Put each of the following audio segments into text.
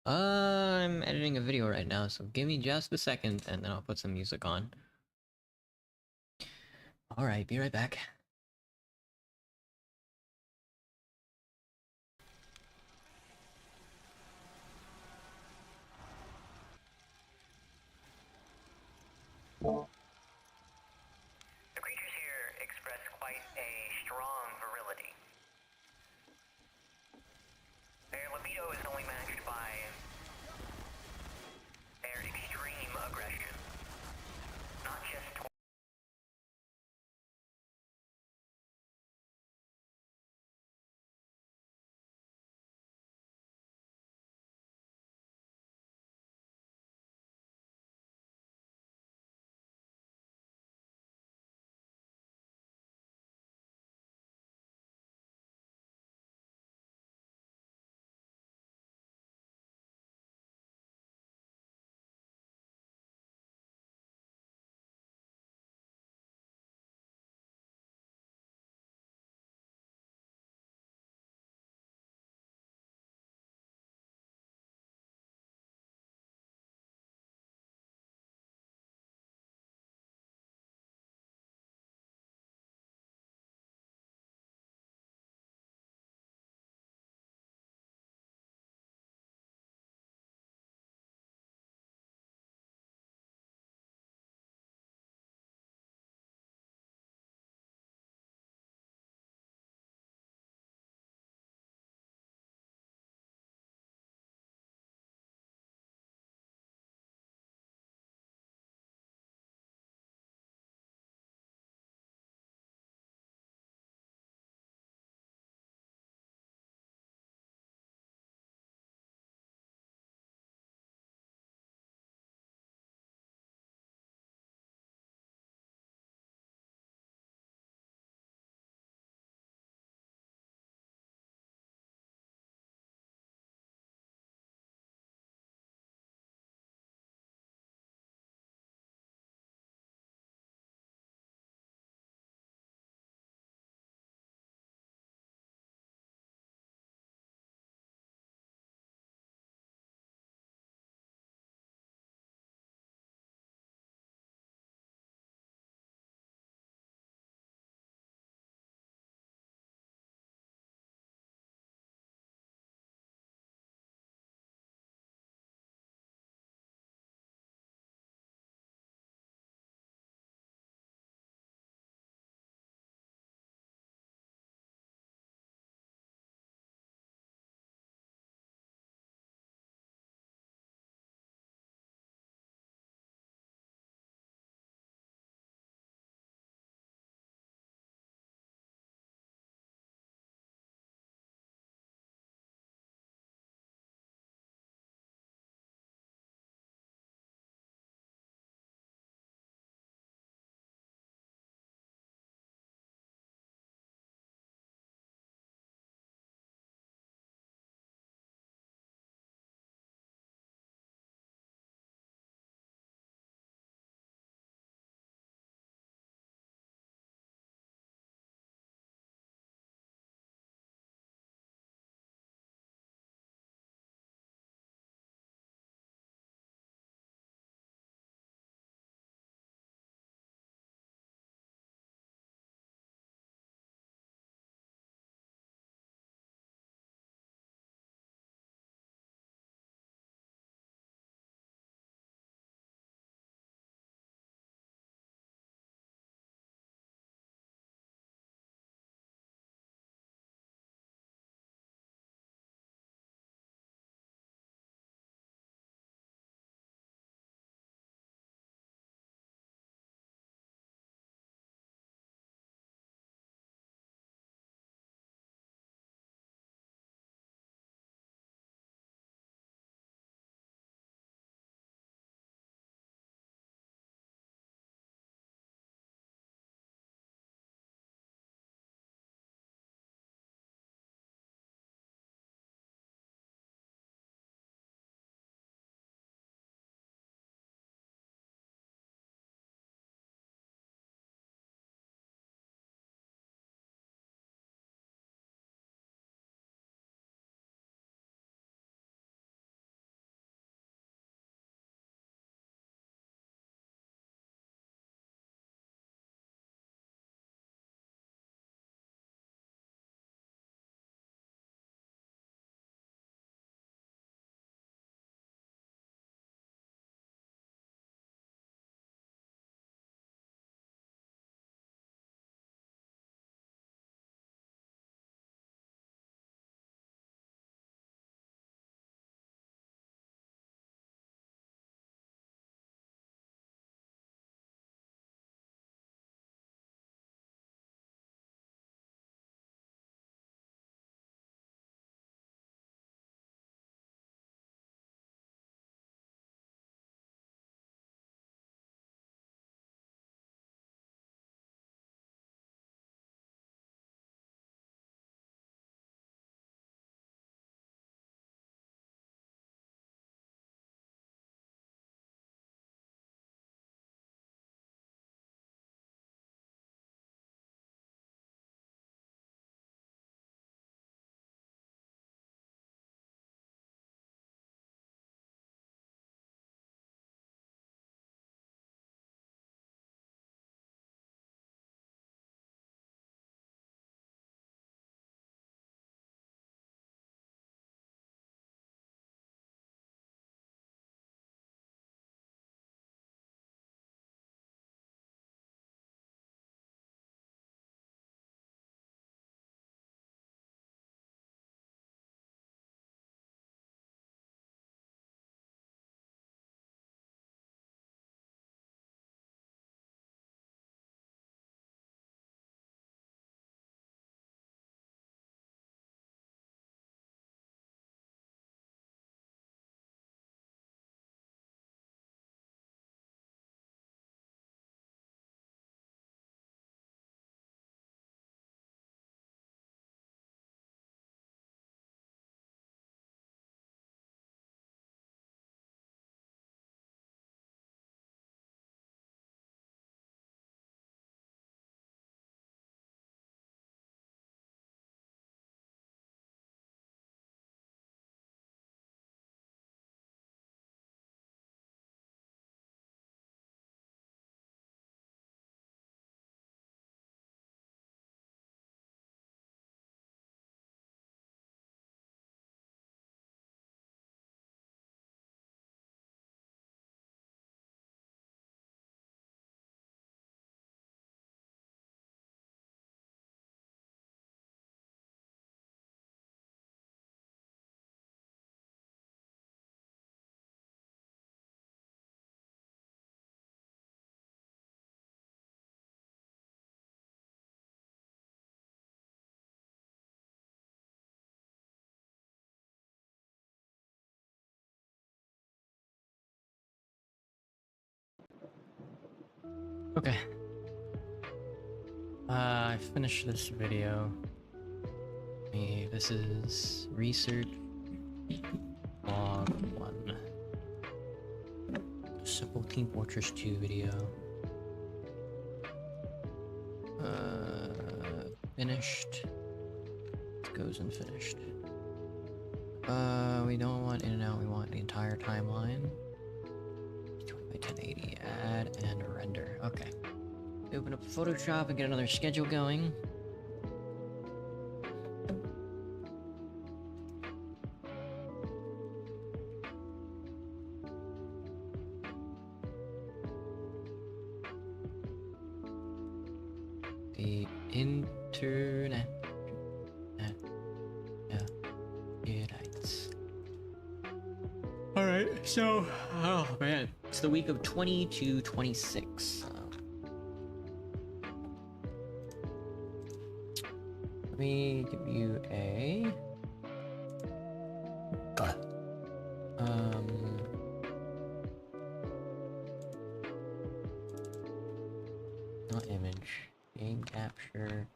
I'm editing a video right now, so give me just a second and then I'll put some music on. Alright, be right back. The creatures here express quite a strong virility. Their libido is only matched by their extreme aggression. Not just Okay. I finished this video. This is research log 1. Simple Team Fortress 2 video. Finished. It goes and finished. We don't want in and out, we want the entire timeline. 20 by 1080, add and render. Okay. Open up Photoshop and get another schedule going. The internet. Alright, so, oh man, it's the week of 20 to 26. Let me give you a... not image, game capture,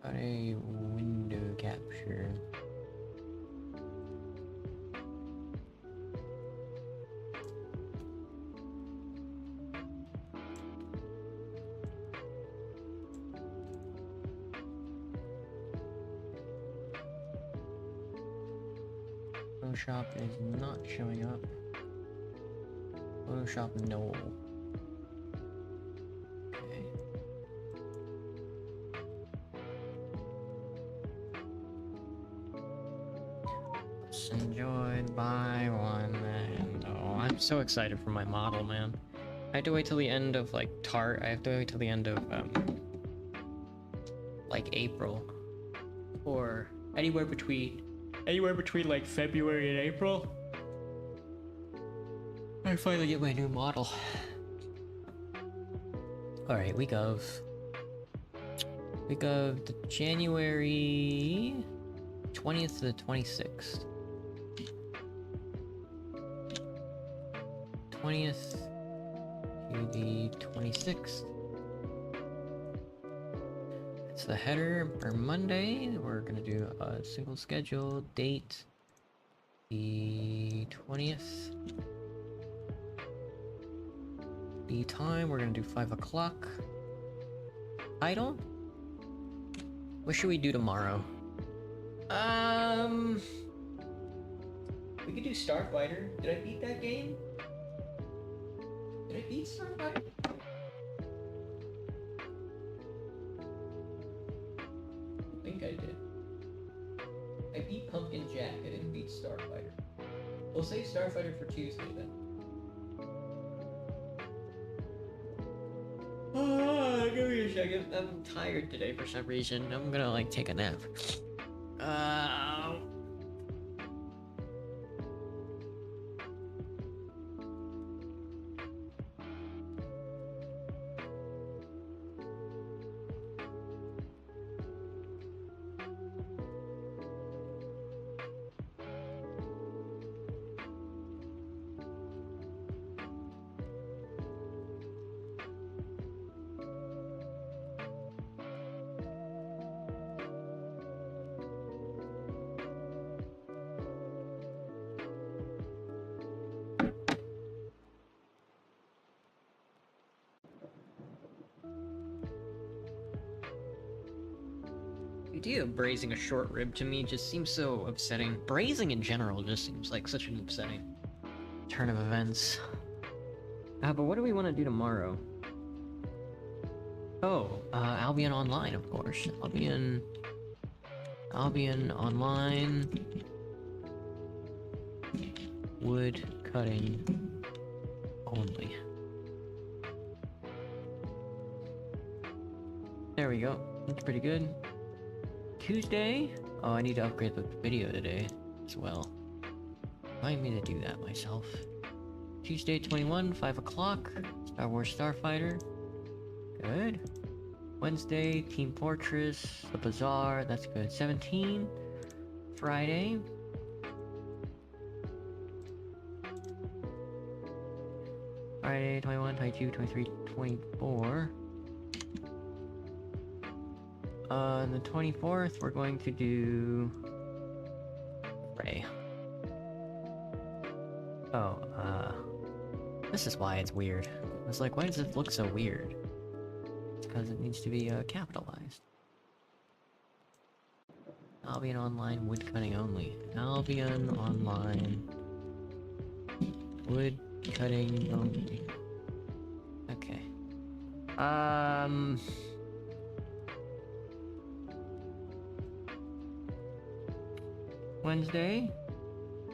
got a window capture. Photoshop is not showing up. Photoshop no. Okay. It's enjoyed by one and oh, I'm so excited for my model, man. I have to wait till the end of like I have to wait till the end of like April, or anywhere between like February and April. I finally get my new model. Alright, week of the January 20th to the 26th. 20th to the 26th. It's the header for Monday. We're gonna do a single schedule date, the 20th. The time, we're gonna do 5 o'clock. Title? What should we do tomorrow? We could do Starfighter. Did I beat that game? Did I beat Starfighter? I think I did. I beat Pumpkin Jack, I didn't beat Starfighter. We'll save Starfighter for Tuesday then. Give me a second. I'm tired today for some reason. I'm gonna like take a nap. The idea of braising a short rib to me just seems so upsetting. Braising in general just seems like such an upsetting turn of events. But what do we want to do tomorrow? Oh, Albion Online, of course. Albion Online. Wood cutting only. There we go. That's pretty good. Tuesday? Oh, I need to upgrade the video today as well. Remind me to do that myself. Tuesday 21, 5 o'clock. Star Wars Starfighter. Good. Wednesday, Team Fortress, The Bazaar, that's good. 17. Friday. Friday, 21, 22, 23, 24. On the 24th, we're going to do... Ray. Oh, this is why it's weird. I was like, why does it look so weird? It's because it needs to be, capitalized. Albion Online woodcutting only. Albion Online woodcutting only. Okay. Wednesday.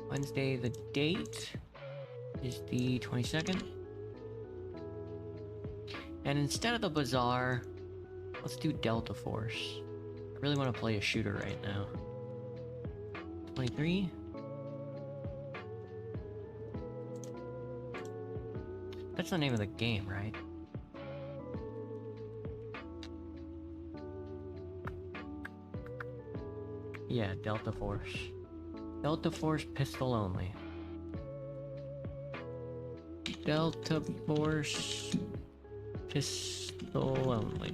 Wednesday, the date is the 22nd. And instead of the bazaar, let's do Delta Force. I really want to play a shooter right now. 23. That's the name of the game, right? Yeah, Delta Force. Delta Force pistol only. Delta Force pistol only.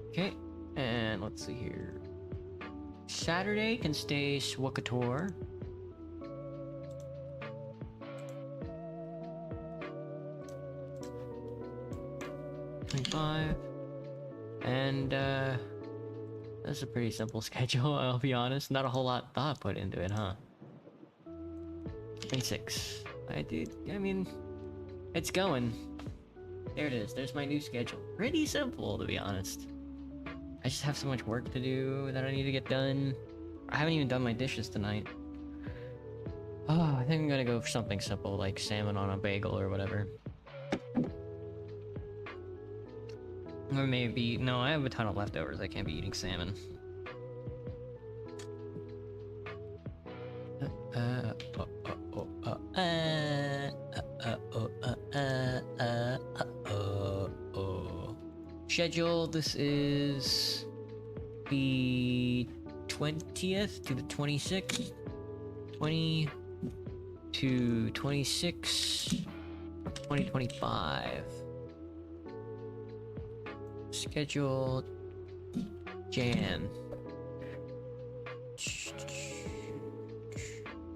Okay, and let's see here. Saturday can stay SWOCATOR. And that's a pretty simple schedule, I'll be honest. Not a whole lot thought put into it, huh? 26. I mean, it's going. There it is, there's my new schedule. Pretty simple, to be honest. I just have so much work to do that I need to get done. I haven't even done my dishes tonight. Oh, I think I'm gonna go for something simple, like salmon on a bagel or whatever. Or maybe... No, I have a ton of leftovers. I can't be eating salmon. Schedule, this is... the 20th to the 26th. 20 to 26... 2025. Schedule Jan.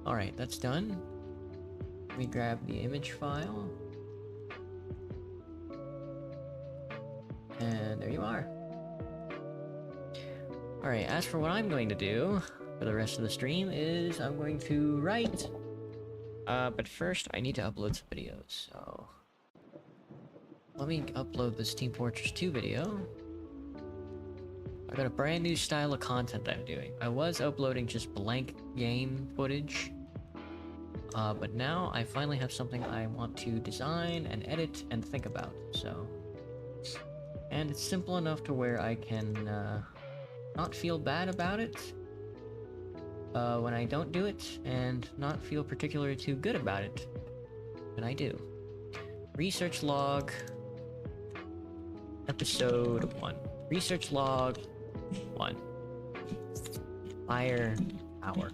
Alright, that's done. Let me grab the image file. And there you are. Alright, as for what I'm going to do for the rest of the stream is I'm going to write. But first I need to upload some videos, so... Let me upload this Team Fortress 2 video. I got a brand new style of content I'm doing. I was uploading just blank game footage. But now I finally have something I want to design and edit and think about, so... And it's simple enough to where I can, not feel bad about it when I don't do it, and not feel particularly too good about it when I do. Research log... Episode 1. Research log 1. Fire hour.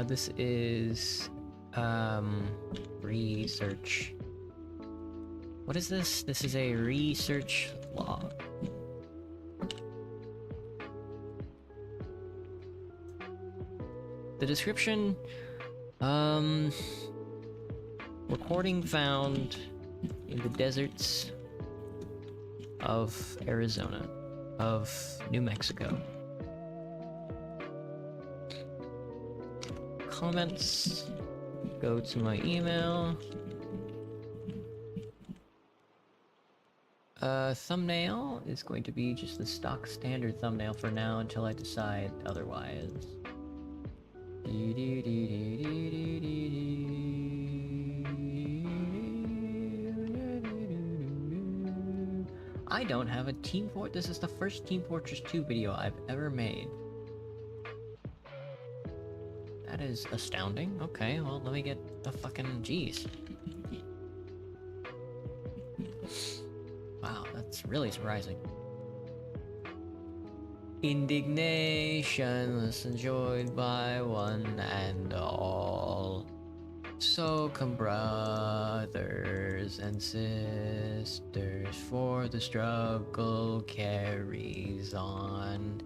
This is research. What is this? This is a research log. The description, recording found in the deserts of Arizona, of New Mexico. Comments, go to my email. Thumbnail is going to be just the stock standard thumbnail for now until I decide otherwise. I don't have a Team Fortress. This is the first Team Fortress 2 video I've ever made. That is astounding. Okay, well, let me get a fucking... Jeez. Wow, that's really surprising. Indignation enjoyed by one and all. So come brothers and sisters, for the struggle carries on.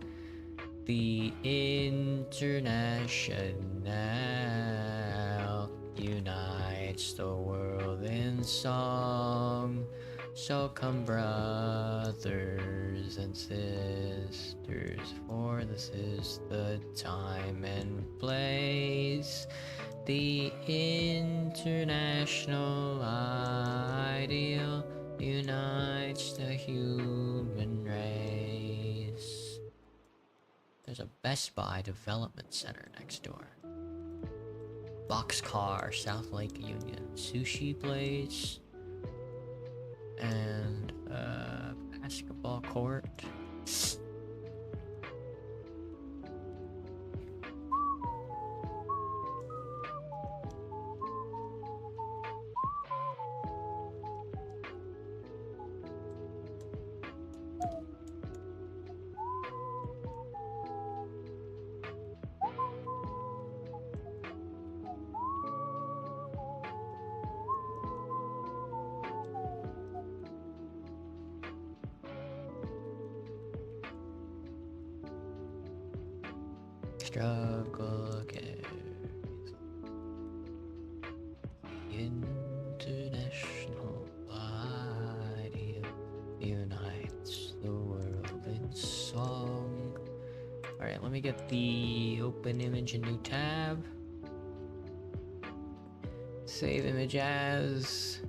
The International unites the world in song. So come brothers and sisters, for this is the time and place. The international ideal unites the human race. There's a Best Buy development center next door. Boxcar, South Lake Union, sushi place, and basketball court. Struggle carries the international ideal unites the world in song. Alright, let me get the open image in new tab. Save image as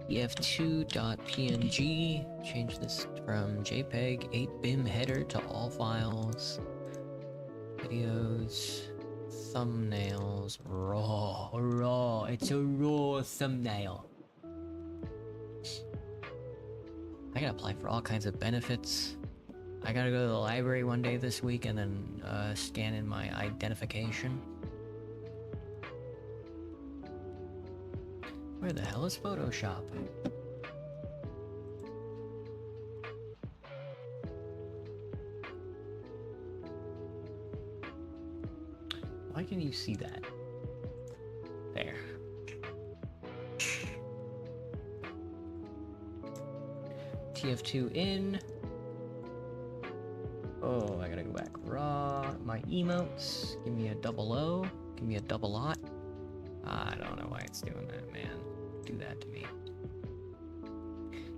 ef2.png. Change this from JPEG 8-bim header to all files. Videos, thumbnails, raw. It's a raw thumbnail. I gotta apply for all kinds of benefits. I gotta go to the library one day this week and then scan in my identification. Where the hell is Photoshop? Why can you see that? There. TF2 in. Oh, I gotta go back. Raw. My emotes. Give me a double O. Give me a double lot. I don't know why it's doing that, man. Do that to me.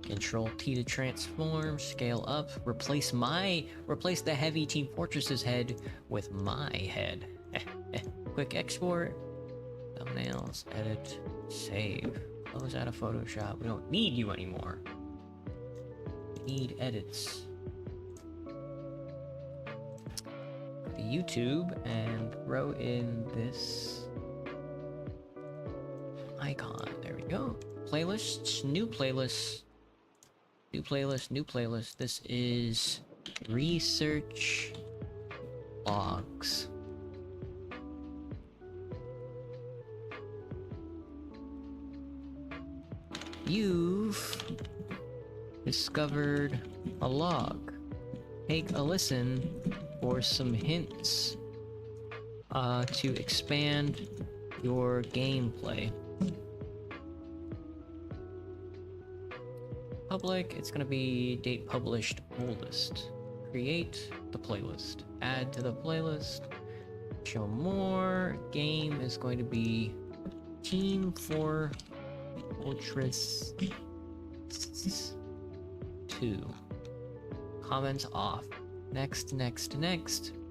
Control T to transform, scale up, replace the heavy Team Fortress's head with my head. Quick export, thumbnails, edit, save, close out of Photoshop. We don't need you anymore. We need edits. Go to YouTube and throw in this icon. There we go. Playlists, new playlist. New playlist, new playlist. This is research logs. You've discovered a log. Take a listen for some hints to expand your gameplay. Public, it's gonna be date published oldest. Create the playlist. Add to the playlist. Show more. Game is going to be Team Fortress 2. Comments off. Next.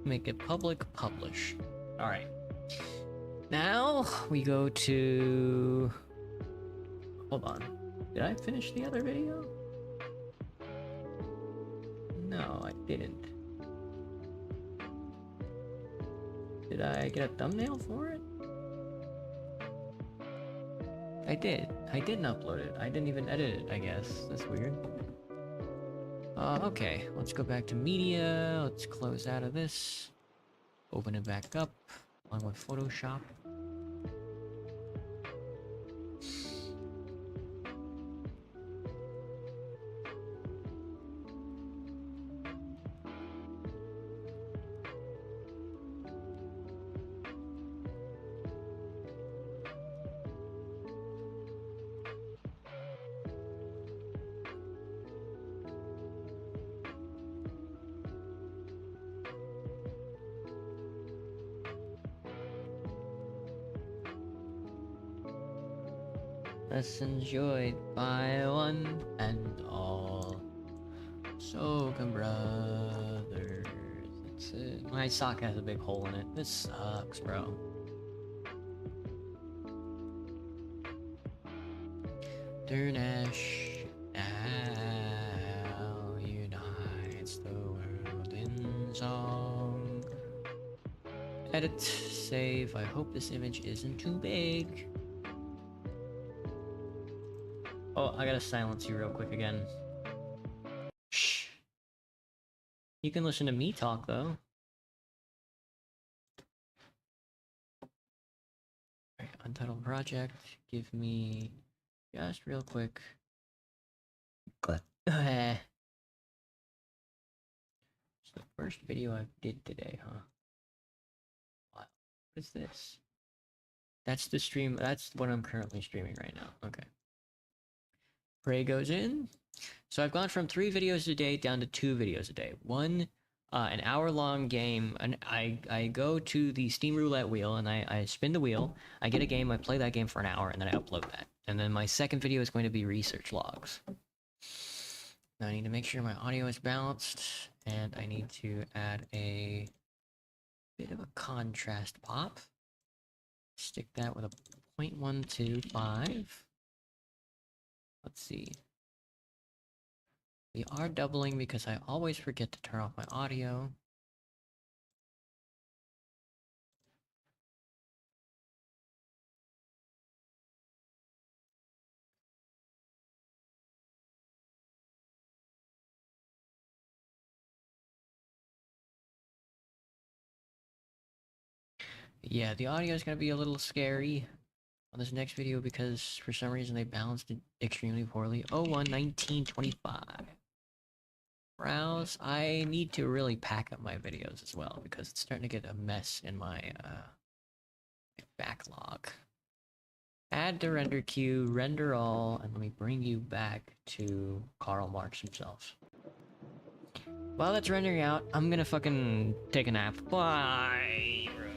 Make it public, publish. Alright. Now we go to... Hold on. Did I finish the other video? No, I didn't. Did I get a thumbnail for it? I did. I didn't upload it. I didn't even edit it, I guess. That's weird. Okay. Let's go back to media. Let's close out of this. Open it back up, along with Photoshop. Lessons enjoyed by one and all. Soken brothers. That's it. My sock has a big hole in it. This sucks, bro. Durnash now unites the world in song. Edit, save. I hope this image isn't too big. Oh, I gotta silence you real quick again. Shh. You can listen to me talk though. Alright, Untitled Project. Give me just real quick. It's the first video I did today, huh? Wow. What is this? That's the stream. That's what I'm currently streaming right now. Okay. Prey goes in. So I've gone from 3 videos a day down to 2 videos a day. One, an hour-long game, and I go to the Steam Roulette wheel, and I spin the wheel, I get a game, I play that game for an hour, and then I upload that. And then my second video is going to be research logs. Now I need to make sure my audio is balanced, and I need to add a bit of a contrast pop. Stick that with a 0.125. Let's see. We are doubling because I always forget to turn off my audio. Yeah, the audio is going to be a little scary on this next video because for some reason they balanced it extremely poorly. 011925. Browse. I need to really pack up my videos as well because it's starting to get a mess in my backlog. Add to render queue, render all, and let me bring you back to Karl Marx himself. While that's rendering out, I'm gonna fucking take a nap. Bye, bro.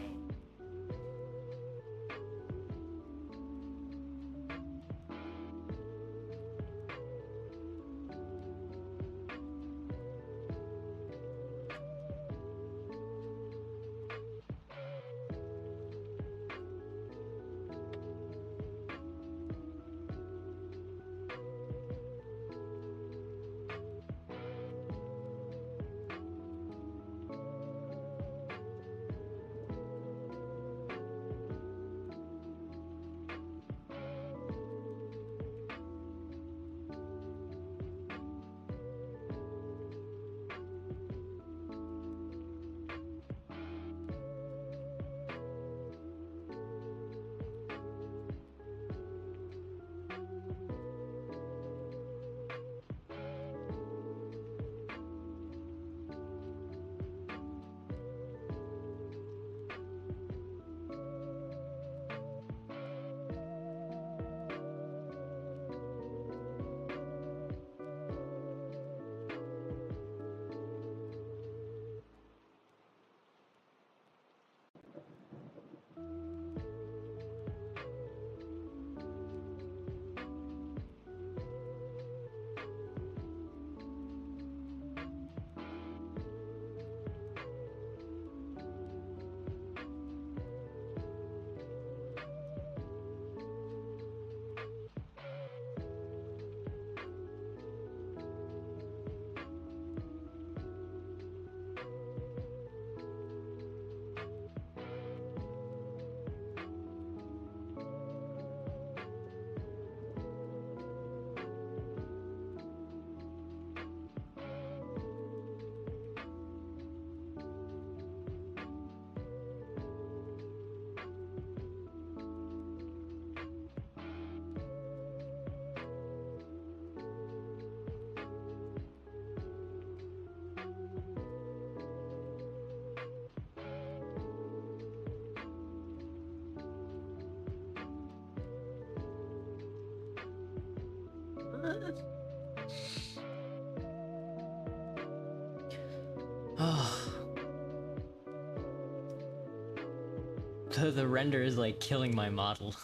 The render is like killing my model.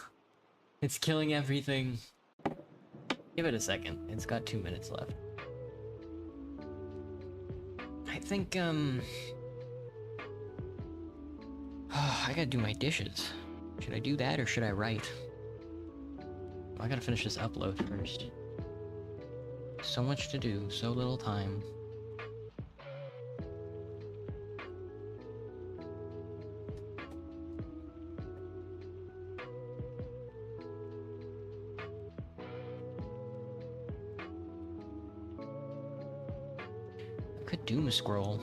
It's killing everything. Give it a second. It's got 2 minutes left. I think, I gotta do my dishes. Should I do that or should I write? I gotta finish this upload first. So much to do, so little time. I could doom scroll.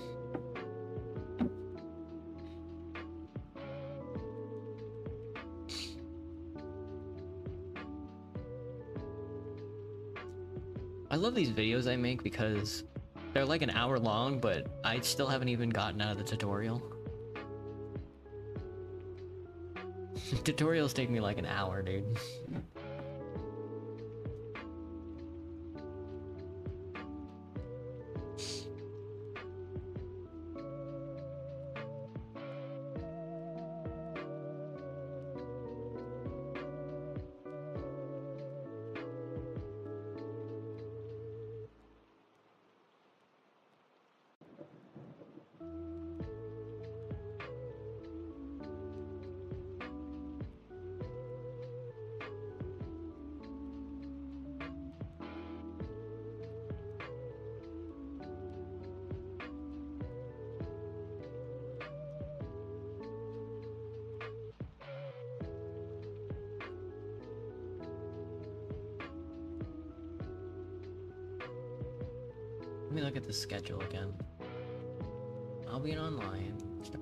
I love these videos I make because they're like an hour long, but I still haven't even gotten out of the tutorial. Tutorials take me like an hour, dude. Let me look at the schedule again. I'll be online.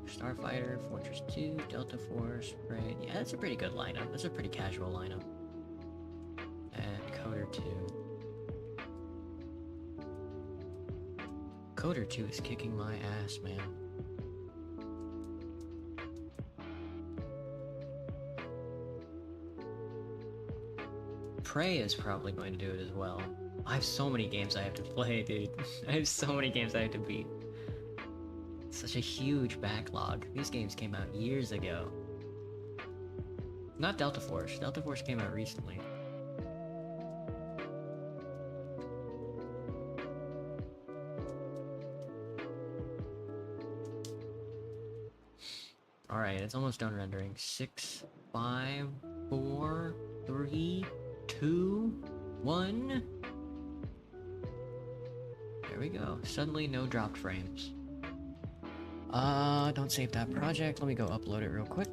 Starfighter, Fortress 2, Delta Force, Raid. Yeah, that's a pretty good lineup. That's a pretty casual lineup. And Coder 2. Coder 2 is kicking my ass, man. Prey is probably going to do it as well. I have so many games I have to play, dude. I have so many games I have to beat. Such a huge backlog. These games came out years ago. Not Delta Force. Delta Force came out recently. Alright, it's almost done rendering. 6, 5, 4, 3, 2, 1. There we go. Suddenly no dropped frames. Don't save that project. Let me go upload it real quick.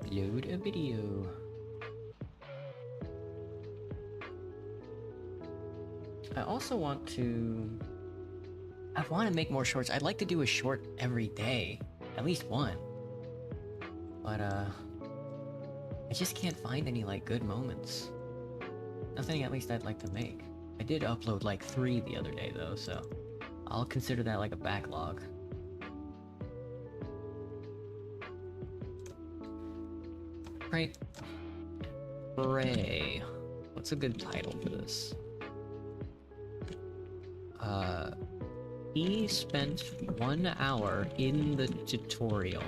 Upload a video. I also want to... I want to make more shorts. I'd like to do a short every day. At least one. But, I just can't find any, like, good moments. Nothing at least I'd like to make. I did upload like 3 the other day though, so I'll consider that like a backlog. Right. Prey. What's a good title for this? He spent 1 hour in the tutorial.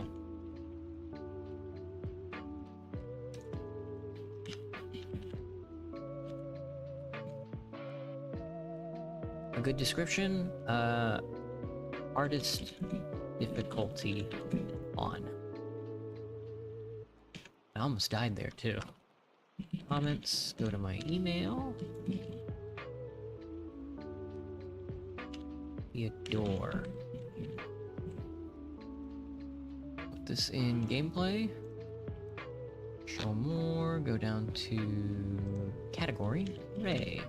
A good description, artist difficulty on. I almost died there too. Comments, go to my email. Theodore. Put this in gameplay. Show more, go down to category, Ray.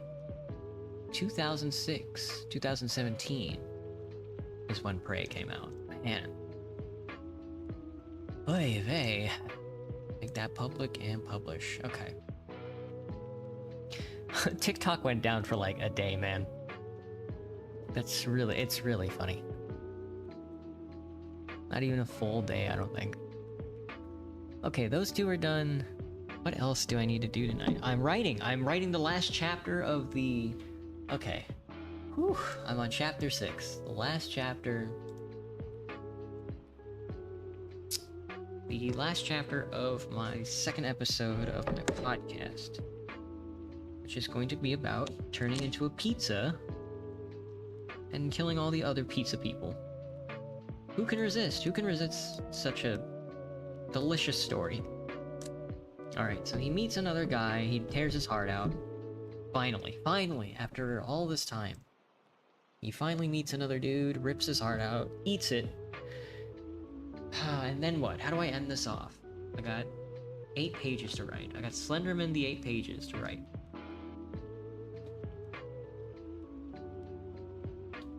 2006, 2017 is when Prey came out. Man. Oy vey. Make that public and publish. Okay. TikTok went down for like a day, man. It's really funny. Not even a full day, I don't think. Okay, those 2 are done. What else do I need to do tonight? I'm writing the last chapter of the... Okay. Whew, I'm on chapter 6. The last chapter. the last chapter of my second episode of my podcast, which is going to be about turning into a pizza and killing all the other pizza people. Who can resist? Who can resist such a delicious story? Alright, so he meets another guy, he tears his heart out. Finally, after all this time. He finally meets another dude, rips his heart out, eats it. And then what? How do I end this off? I got 8 pages to write. I got Slenderman the 8 pages to write.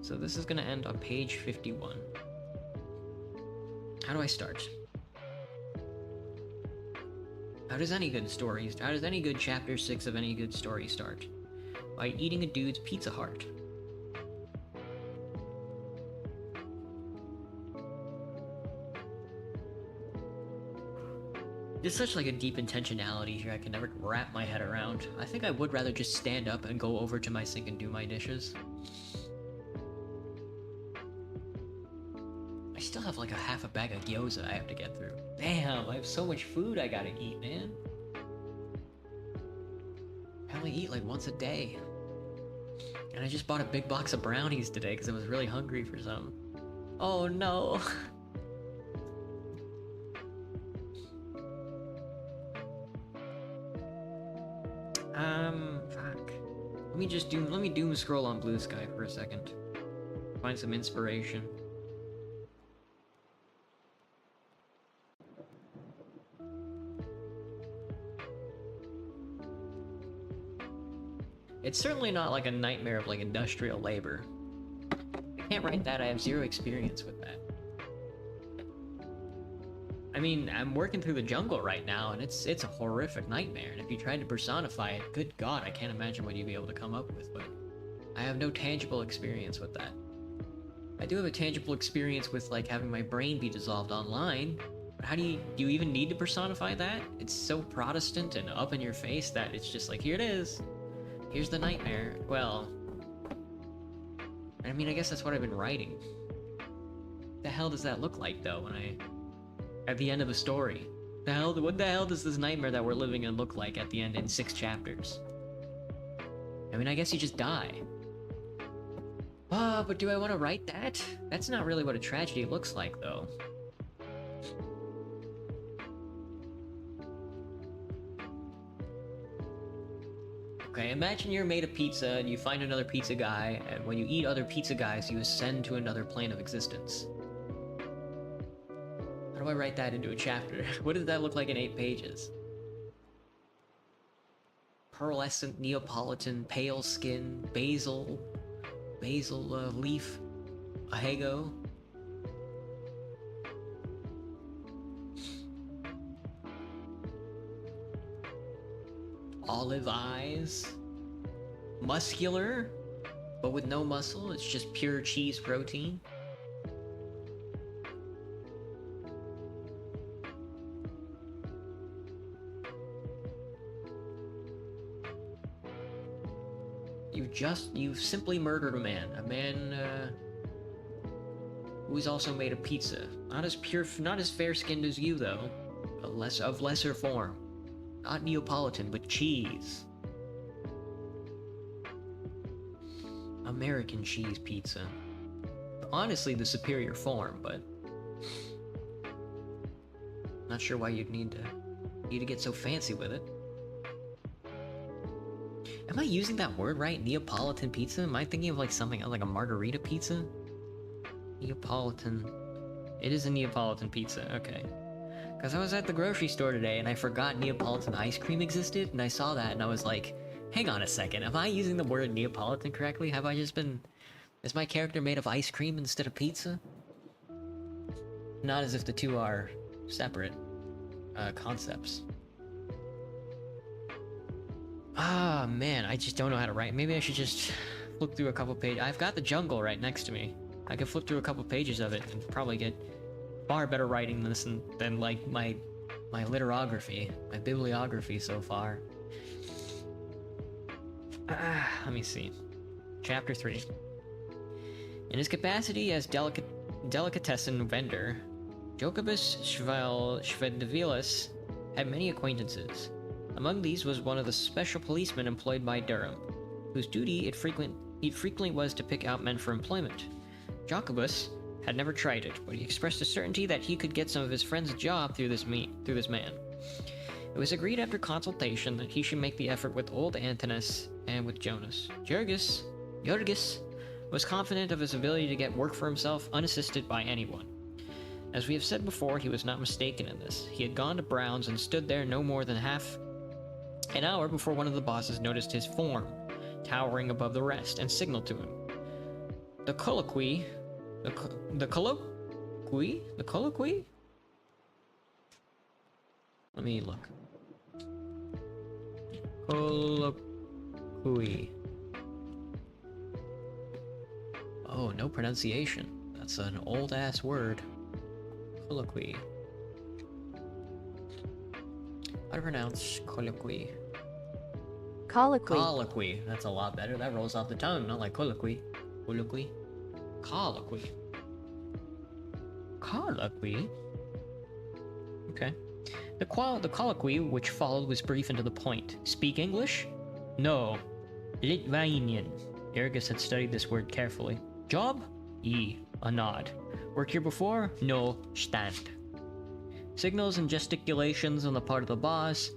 So this is gonna end on page 51. How do I start? How does any good chapter 6 of any good story start? By eating a dude's pizza heart. There's such like a deep intentionality here I can never wrap my head around. I think I would rather just stand up and go over to my sink and do my dishes. I still have like a half a bag of gyoza I have to get through. Damn, I have so much food I gotta eat, man. I only eat like once a day. And I just bought a big box of brownies today because I was really hungry for some. Oh no. Fuck. Let me doom scroll on Blue Sky for a second. Find some inspiration. It's certainly not like a nightmare of like industrial labor. I can't write that, I have zero experience with that. I mean, I'm working through the jungle right now, and it's a horrific nightmare, and if you tried to personify it, good god, I can't imagine what you'd be able to come up with, but I have no tangible experience with that. I do have a tangible experience with, like, having my brain be dissolved online, but how do you even need to personify that? It's so Protestant and up in your face that it's just like, here it is. Here's the nightmare. Well, I mean, I guess that's what I've been writing. The hell does that look like, though, at the end of the story? What the hell does this nightmare that we're living in look like at the end in 6 chapters? I mean, I guess you just die. But do I want to write that? That's not really what a tragedy looks like, though. Okay, imagine you're made of pizza and you find another pizza guy, and when you eat other pizza guys, you ascend to another plane of existence. How do I write that into a chapter? What does that look like in 8 pages? Pearlescent, Neapolitan, pale skin, basil leaf, ahego. Olive eyes. Muscular, but with no muscle, it's just pure cheese protein. You've simply murdered a man who's also made of pizza. Not as fair-skinned as you, though, but of lesser form. Not Neapolitan, but cheese. American cheese pizza. Honestly, the superior form, but not sure why you'd need to get so fancy with it. Am I using that word right? Neapolitan pizza? Am I thinking of like something like a margarita pizza? Neapolitan. It is a Neapolitan pizza, okay. Because I was at the grocery store today and I forgot Neapolitan ice cream existed, and I saw that and I was like, hang on a second, am I using the word Neapolitan correctly? Have I just been... Is my character made of ice cream instead of pizza? Not as if the two are separate concepts. Ah, man, I just don't know how to write. Maybe I should just flip through a couple pages. I've got the jungle right next to me. I could flip through a couple pages of it and probably get far better writing than like my literography, my bibliography so far. Let me see. Chapter 3. In his capacity as delicatessen vendor, Jokobus Schvedvilas had many acquaintances. Among these was one of the special policemen employed by Durham, whose duty it frequently was to pick out men for employment. Jacobus had never tried it, but he expressed a certainty that he could get some of his friends a job through this man. It was agreed after consultation that he should make the effort with old Antinous and with Jonas. Jurgis was confident of his ability to get work for himself unassisted by anyone. As we have said before, he was not mistaken in this. He had gone to Brown's and stood there no more than half an hour before one of the bosses noticed his form, towering above the rest, and signaled to him. The colloquy? Let me look. Colloquy. Oh, no pronunciation. That's an old-ass word. Colloquy. How to pronounce colloquy? Colloquy. Colloquy. That's a lot better. That rolls off the tongue, not like colloquy. Colloquy. Colloquy. Colloquy? Okay. The colloquy which followed was brief and to the point. Speak English? No. Lithuanian. Jurgis had studied this word carefully. Job? A nod. Worked here before? No. Stand. Signals and gesticulations on the part of the boss.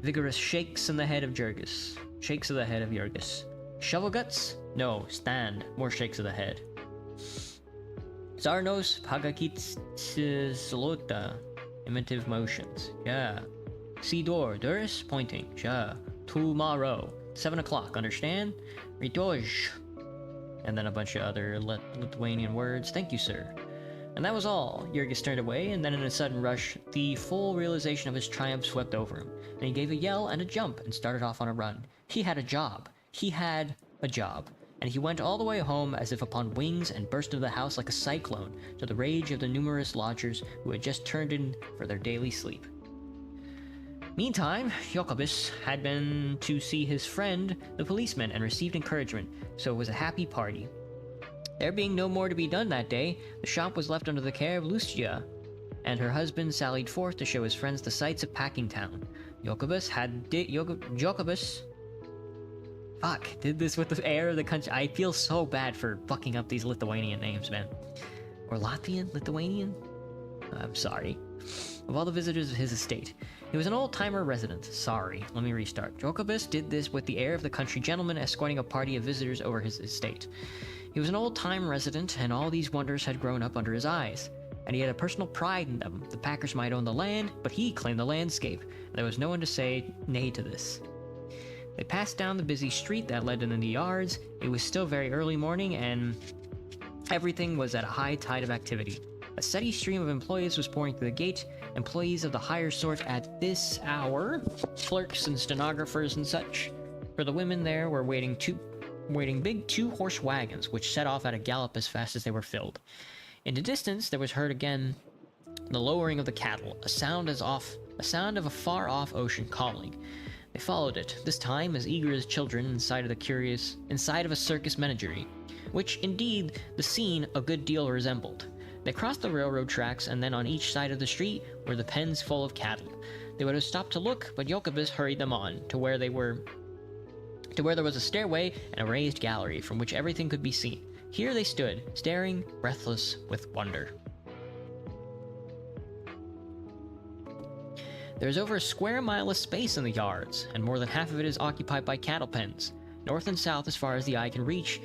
Vigorous shakes in the head of Jurgis. Shakes of the head of Jurgis. Shovel guts? No. Stand. More shakes of the head. Zarnos Pagakits Slota. Imitative motions. Yeah. Sidor. Duris? Pointing. Ja. Tomorrow. 7 o'clock. Understand? Ritoj. And then a bunch of other Lithuanian words. Thank you, sir. And that was all. Jurgis turned away, and then in a sudden rush, the full realization of his triumph swept over him, and he gave a yell and a jump and started off on a run. He had a job. He had a job. And he went all the way home as if upon wings and burst into the house like a cyclone, to the rage of the numerous lodgers who had just turned in for their daily sleep. Meantime, Jokobus had been to see his friend, the policeman, and received encouragement, so it was a happy party. There being no more to be done that day, the shop was left under the care of Lucia, and her husband sallied forth to show his friends the sights of Packingtown. Jokobus did this with the air of the country. I feel so bad for fucking up these Lithuanian names, man. Or Latvian? Lithuanian? I'm sorry. Of all the visitors of his estate, he was an old-timer resident. Sorry, let me restart. Jokobus did this with the air of the country gentleman escorting a party of visitors over his estate. He was an old-time resident, and all these wonders had grown up under his eyes, and he had a personal pride in them. The Packers might own the land, but he claimed the landscape, and there was no one to say nay to this. They passed down the busy street that led into the yards. It was still very early morning, and everything was at a high tide of activity. A steady stream of employees was pouring through the gate, employees of the higher sort at this hour, clerks and stenographers and such. For the women there were waiting big two-horse wagons, which set off at a gallop as fast as they were filled. In the distance, there was heard again the lowering of the cattle, a sound of a far-off ocean calling. They followed it, this time as eager as children inside of a circus menagerie, which, indeed, the scene a good deal resembled. They crossed the railroad tracks, and then on each side of the street were the pens full of cattle. They would have stopped to look, but Jokobus hurried them on, to where there was a stairway and a raised gallery from which everything could be seen. Here they stood, staring, breathless with wonder. There is over a square mile of space in the yards, and more than half of it is occupied by cattle pens. North and south, as far as the eye can reach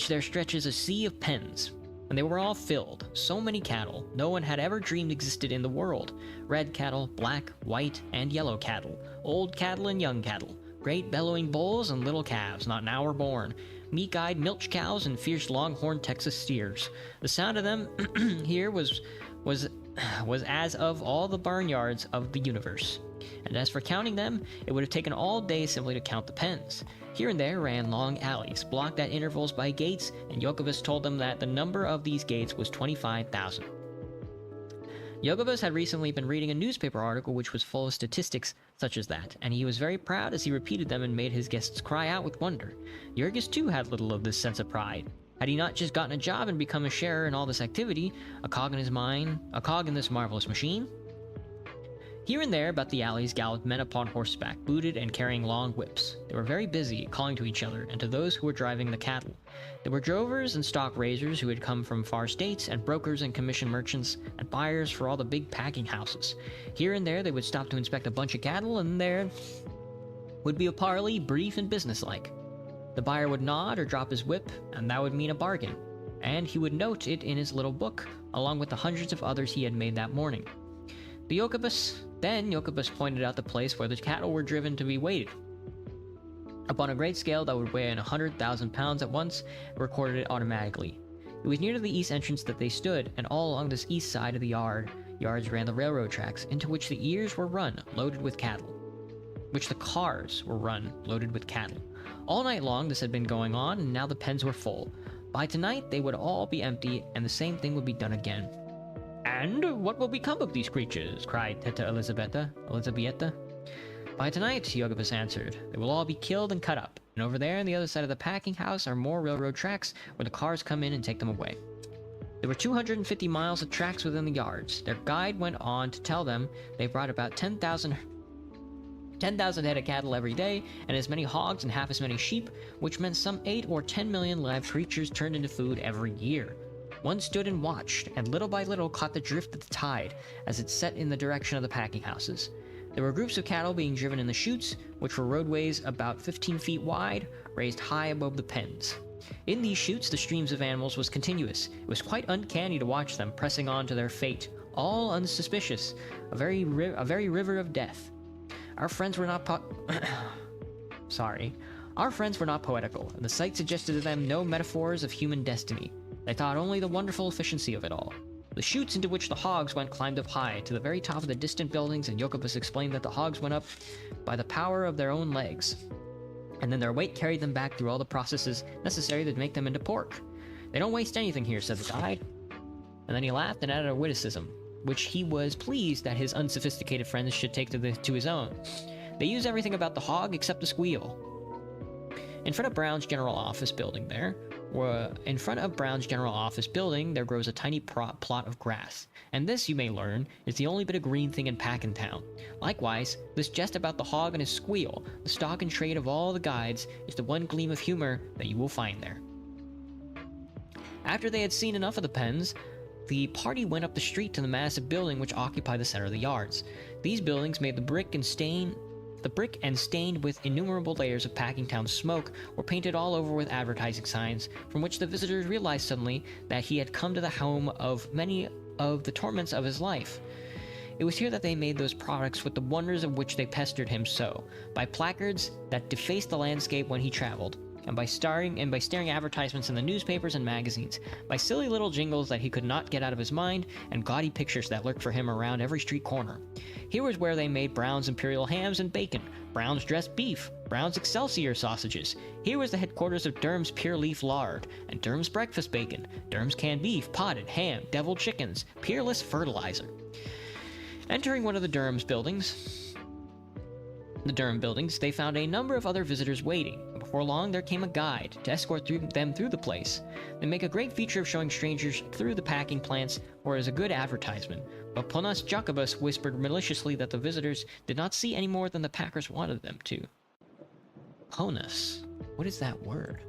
there stretches a sea of pens, and they were all filled. So many cattle, no one had ever dreamed existed in the world. Red cattle, black, white, and yellow cattle, old cattle and young cattle, great bellowing bulls and little calves not an hour born, meek-eyed milch cows and fierce longhorn Texas steers. The sound of them here was as of all the barnyards of the universe. And as for counting them, it would have taken all day simply to count the pens. Here and there ran long alleys, blocked at intervals by gates, and Jokobus told them that the number of these gates was 25,000. Jokobus had recently been reading a newspaper article which was full of statistics such as that, and he was very proud as he repeated them and made his guests cry out with wonder. Jurgis too had little of this sense of pride. Had he not just gotten a job and become a sharer in all this activity, a cog in his mind, a cog in this marvelous machine? Here and there about the alleys galloped men upon horseback, booted and carrying long whips. They were very busy, calling to each other and to those who were driving the cattle. There were drovers and stock raisers who had come from far states, and brokers and commission merchants, and buyers for all the big packing houses. Here and there they would stop to inspect a bunch of cattle, and there would be a parley, brief and businesslike. The buyer would nod or drop his whip, and that would mean a bargain, and he would note it in his little book, along with the hundreds of others he had made that morning. Then Jokubus pointed out the place where the cattle were driven to be weighed. Upon a great scale that would weigh in 100,000 pounds at once, and recorded it automatically. It was near to the east entrance that they stood, and all along this east side of the yards ran the railroad tracks, into which the ears were run, loaded with cattle. Which the cars were run, loaded with cattle. All night long this had been going on, and now the pens were full. By tonight they would all be empty, and the same thing would be done again. "And what will become of these creatures?" cried Teta Elizabetta. "By tonight," Jokubus answered, "they will all be killed and cut up, and over there on the other side of the packing house are more railroad tracks where the cars come in and take them away." There were 250 miles of tracks within the yards. Their guide went on to tell them they brought about 10,000 head of cattle every day, and as many hogs and half as many sheep, which meant some 8 or 10 million live creatures turned into food every year. One stood and watched, and little by little caught the drift of the tide as it set in the direction of the packing houses. There were groups of cattle being driven in the chutes, which were roadways about 15 feet wide, raised high above the pens. In these chutes, the streams of animals was continuous. It was quite uncanny to watch them pressing on to their fate, all unsuspicious, a very river of death. Our friends were not poetical, and the sight suggested to them no metaphors of human destiny. They thought only the wonderful efficiency of it all. The chutes into which the hogs went climbed up high, to the very top of the distant buildings, and Jokubus explained that the hogs went up by the power of their own legs, and then their weight carried them back through all the processes necessary to make them into pork. "They don't waste anything here," said the guide. And then he laughed and added a witticism, which he was pleased that his unsophisticated friends should take to his own. "They use everything about the hog except the squeal." In front of Brown's General Office building there grows a tiny plot of grass, and this, you may learn, is the only bit of green thing in Packentown. Likewise, this jest about the hog and his squeal, the stock and trade of all the guides, is the one gleam of humor that you will find there. After they had seen enough of the pens, the party went up the street to the massive building which occupied the center of the yards. These buildings, made the brick and stained with innumerable layers of Packentown smoke, were painted all over with advertising signs, from which the visitors realized suddenly that he had come to the home of many of the torments of his life. It was here that they made those products with the wonders of which they pestered him so, by placards that defaced the landscape when he traveled, and by staring advertisements in the newspapers and magazines, by silly little jingles that he could not get out of his mind, and gaudy pictures that lurked for him around every street corner. Here was where they made Brown's Imperial hams and bacon, Brown's dressed beef, Brown's Excelsior sausages. Here was the headquarters of Durham's Pure Leaf Lard, and Durham's breakfast bacon, Durham's canned beef, potted ham, deviled chickens, Peerless fertilizer. Entering one of the Durham buildings, they found a number of other visitors waiting. Before long, there came a guide to escort them through the place. They make a great feature of showing strangers through the packing plants, or as a good advertisement. But Ponas Jokubus whispered maliciously that the visitors did not see any more than the packers wanted them to. Ponas? What is that word?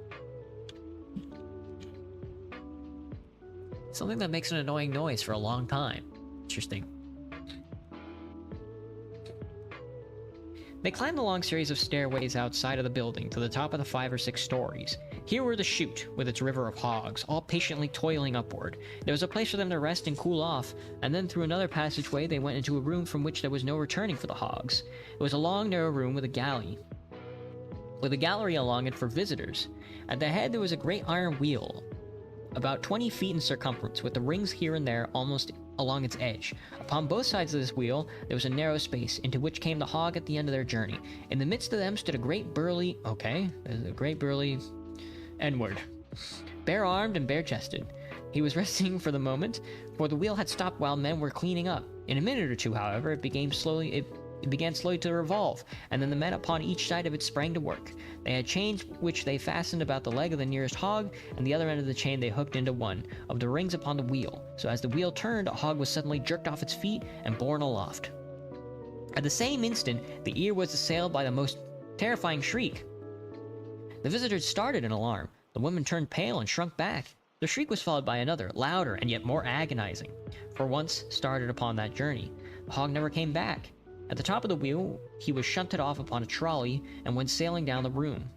Something that makes an annoying noise for a long time. Interesting. They climbed a long series of stairways outside of the building to the top of the 5 or 6 stories. Here were the chute, with its river of hogs, all patiently toiling upward. There was a place for them to rest and cool off, and then through another passageway they went into a room from which there was no returning for the hogs. It was a long, narrow room with a gallery along it for visitors. At the head there was a great iron wheel, about 20 feet in circumference, with the rings here and there almost along its edge. Upon both sides of this wheel there was a narrow space, into which came the hog at the end of their journey. In the midst of them stood a great burly N-word, bare-armed and bare-chested. He was resting for the moment, for the wheel had stopped while men were cleaning up. In a minute or two, however, it began slowly It began slowly to revolve, and then the men upon each side of it sprang to work. They had chains which they fastened about the leg of the nearest hog, and the other end of the chain they hooked into one of the rings upon the wheel. So as the wheel turned, a hog was suddenly jerked off its feet and borne aloft. At the same instant, the ear was assailed by the most terrifying shriek. The visitors started in alarm. The woman turned pale and shrunk back. The shriek was followed by another, louder and yet more agonizing. For once started upon that journey, the hog never came back. At the top of the wheel, he was shunted off upon a trolley and went sailing down the room.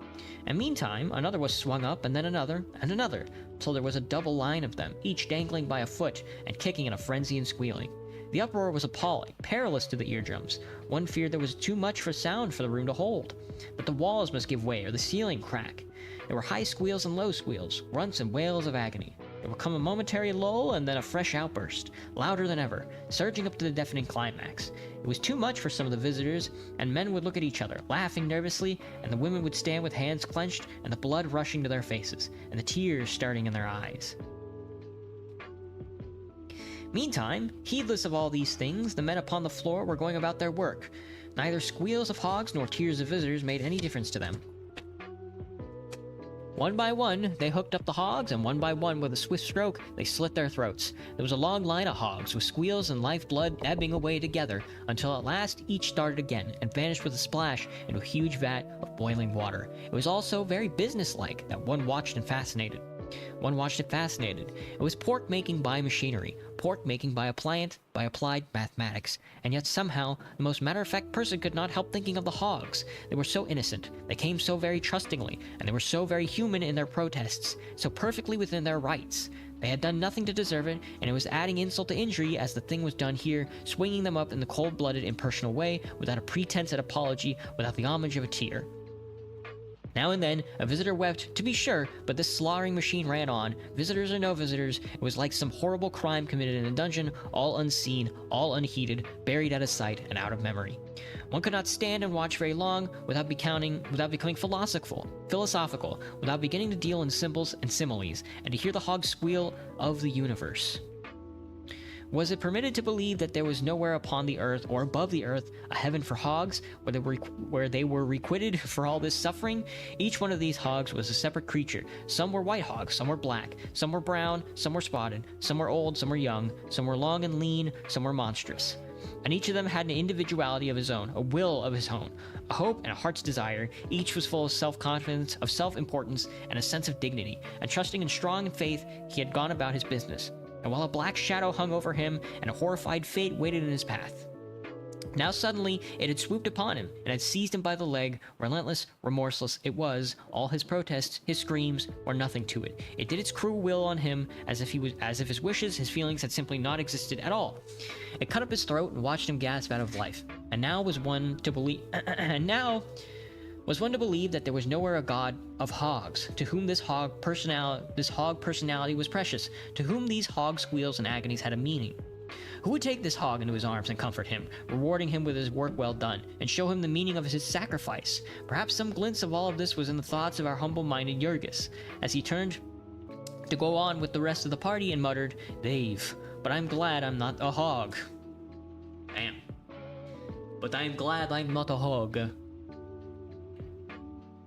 And meantime, another was swung up, and then another, till there was a double line of them, each dangling by a foot and kicking in a frenzy and squealing. The uproar was appalling, perilous to the eardrums. One feared there was too much for sound for the room to hold, that the walls must give way or the ceiling crack. There were high squeals and low squeals, grunts and wails of agony. There would come a momentary lull and then a fresh outburst, louder than ever, surging up to the deafening climax. It was too much for some of the visitors, and men would look at each other, laughing nervously, and the women would stand with hands clenched and the blood rushing to their faces, and the tears starting in their eyes. Meantime, heedless of all these things, the men upon the floor were going about their work. Neither squeals of hogs nor tears of visitors made any difference to them. One by one, they hooked up the hogs, and one by one, with a swift stroke, they slit their throats. There was a long line of hogs, with squeals and lifeblood ebbing away together, until at last each started again, and vanished with a splash into a huge vat of boiling water. It was all so very businesslike that one watched it fascinated. It was pork making by machinery, pork making by applied mathematics, and yet somehow the most matter-of-fact person could not help thinking of the hogs. They were so innocent, they came so very trustingly, and they were so very human in their protests, so perfectly within their rights. They had done nothing to deserve it, and it was adding insult to injury as the thing was done here, swinging them up in the cold-blooded, impersonal way, without a pretense at apology, without the homage of a tear. Now and then, a visitor wept, to be sure, but this slaughtering machine ran on. Visitors or no visitors, it was like some horrible crime committed in a dungeon, all unseen, all unheeded, buried out of sight and out of memory. One could not stand and watch very long without becoming philosophical, without beginning to deal in symbols and similes, and to hear the hog squeal of the universe. Was it permitted to believe that there was nowhere upon the earth or above the earth a heaven for hogs, where they were requited for all this suffering? Each one of these hogs was a separate creature. Some were white hogs, some were black, some were brown, some were spotted, some were old, some were young, some were long and lean, some were monstrous. And each of them had an individuality of his own, a will of his own, a hope and a heart's desire. Each was full of self-confidence, of self-importance, and a sense of dignity, and trusting and strong in faith, he had gone about his business. And while a black shadow hung over him, and a horrified fate waited in his path. Now suddenly, it had swooped upon him, and had seized him by the leg, relentless, remorseless. It was, all his protests, his screams, were nothing to it. It did its cruel will on him, as if his wishes, his feelings had simply not existed at all. It cut up his throat and watched him gasp out of life. And now was one to believe that there was nowhere a god of hogs, to whom this hog personality was precious, to whom these hog squeals and agonies had a meaning. Who would take this hog into his arms and comfort him, rewarding him with his work well done, and show him the meaning of his sacrifice? Perhaps some glimpse of all of this was in the thoughts of our humble-minded Jurgis, as he turned to go on with the rest of the party and muttered, "Dave, but I'm glad I'm not a hog." Damn. But I'm glad I'm not a hog.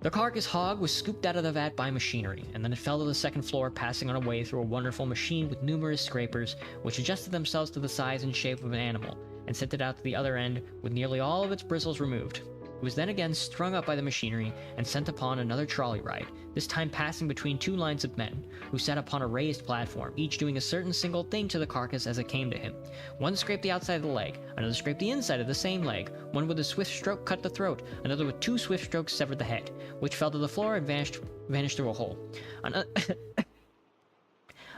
The carcass hog was scooped out of the vat by machinery, and then it fell to the second floor, passing on a way through a wonderful machine with numerous scrapers, which adjusted themselves to the size and shape of an animal, and sent it out to the other end with nearly all of its bristles removed. It was then again strung up by the machinery and sent upon another trolley ride, this time passing between two lines of men, who sat upon a raised platform, each doing a certain single thing to the carcass as it came to him. One scraped the outside of the leg, another scraped the inside of the same leg, one with a swift stroke cut the throat, another with two swift strokes severed the head, which fell to the floor and vanished through a hole.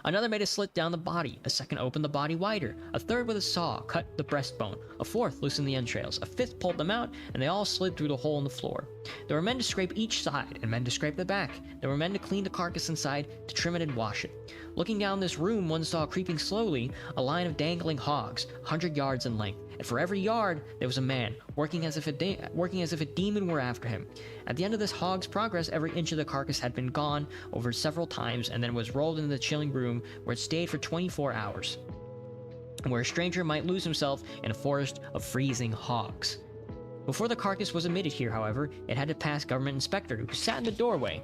Another made a slit down the body, a second opened the body wider, a third with a saw cut the breastbone, a fourth loosened the entrails, a fifth pulled them out, and they all slid through the hole in the floor. There were men to scrape each side, and men to scrape the back. There were men to clean the carcass inside, to trim it and wash it. Looking down this room, one saw creeping slowly a line of dangling hogs, 100 yards in length, and for every yard there was a man, working as if a demon were after him. At the end of this hog's progress, every inch of the carcass had been gone over several times, and then was rolled into the chilling room, where it stayed for 24 hours, and where a stranger might lose himself in a forest of freezing hogs. Before the carcass was admitted here, however, it had to pass government inspector, who sat in the doorway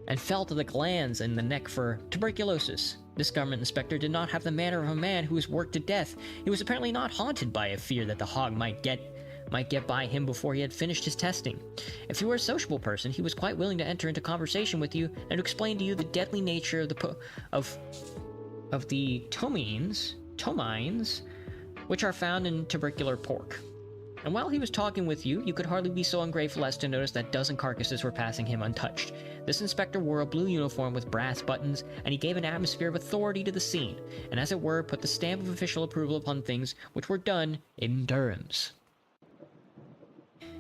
and felt of the glands in the neck for tuberculosis. This government inspector did not have the manner of a man who was worked to death. He was apparently not haunted by a fear that the hog might get by him before he had finished his testing. If you were a sociable person, he was quite willing to enter into conversation with you and to explain to you the deadly nature of the tomines, which are found in tubercular pork. And while he was talking with you, you could hardly be so ungrateful as to notice that dozen carcasses were passing him untouched. This inspector wore a blue uniform with brass buttons, and he gave an atmosphere of authority to the scene, and as it were, put the stamp of official approval upon things which were done in Durham's.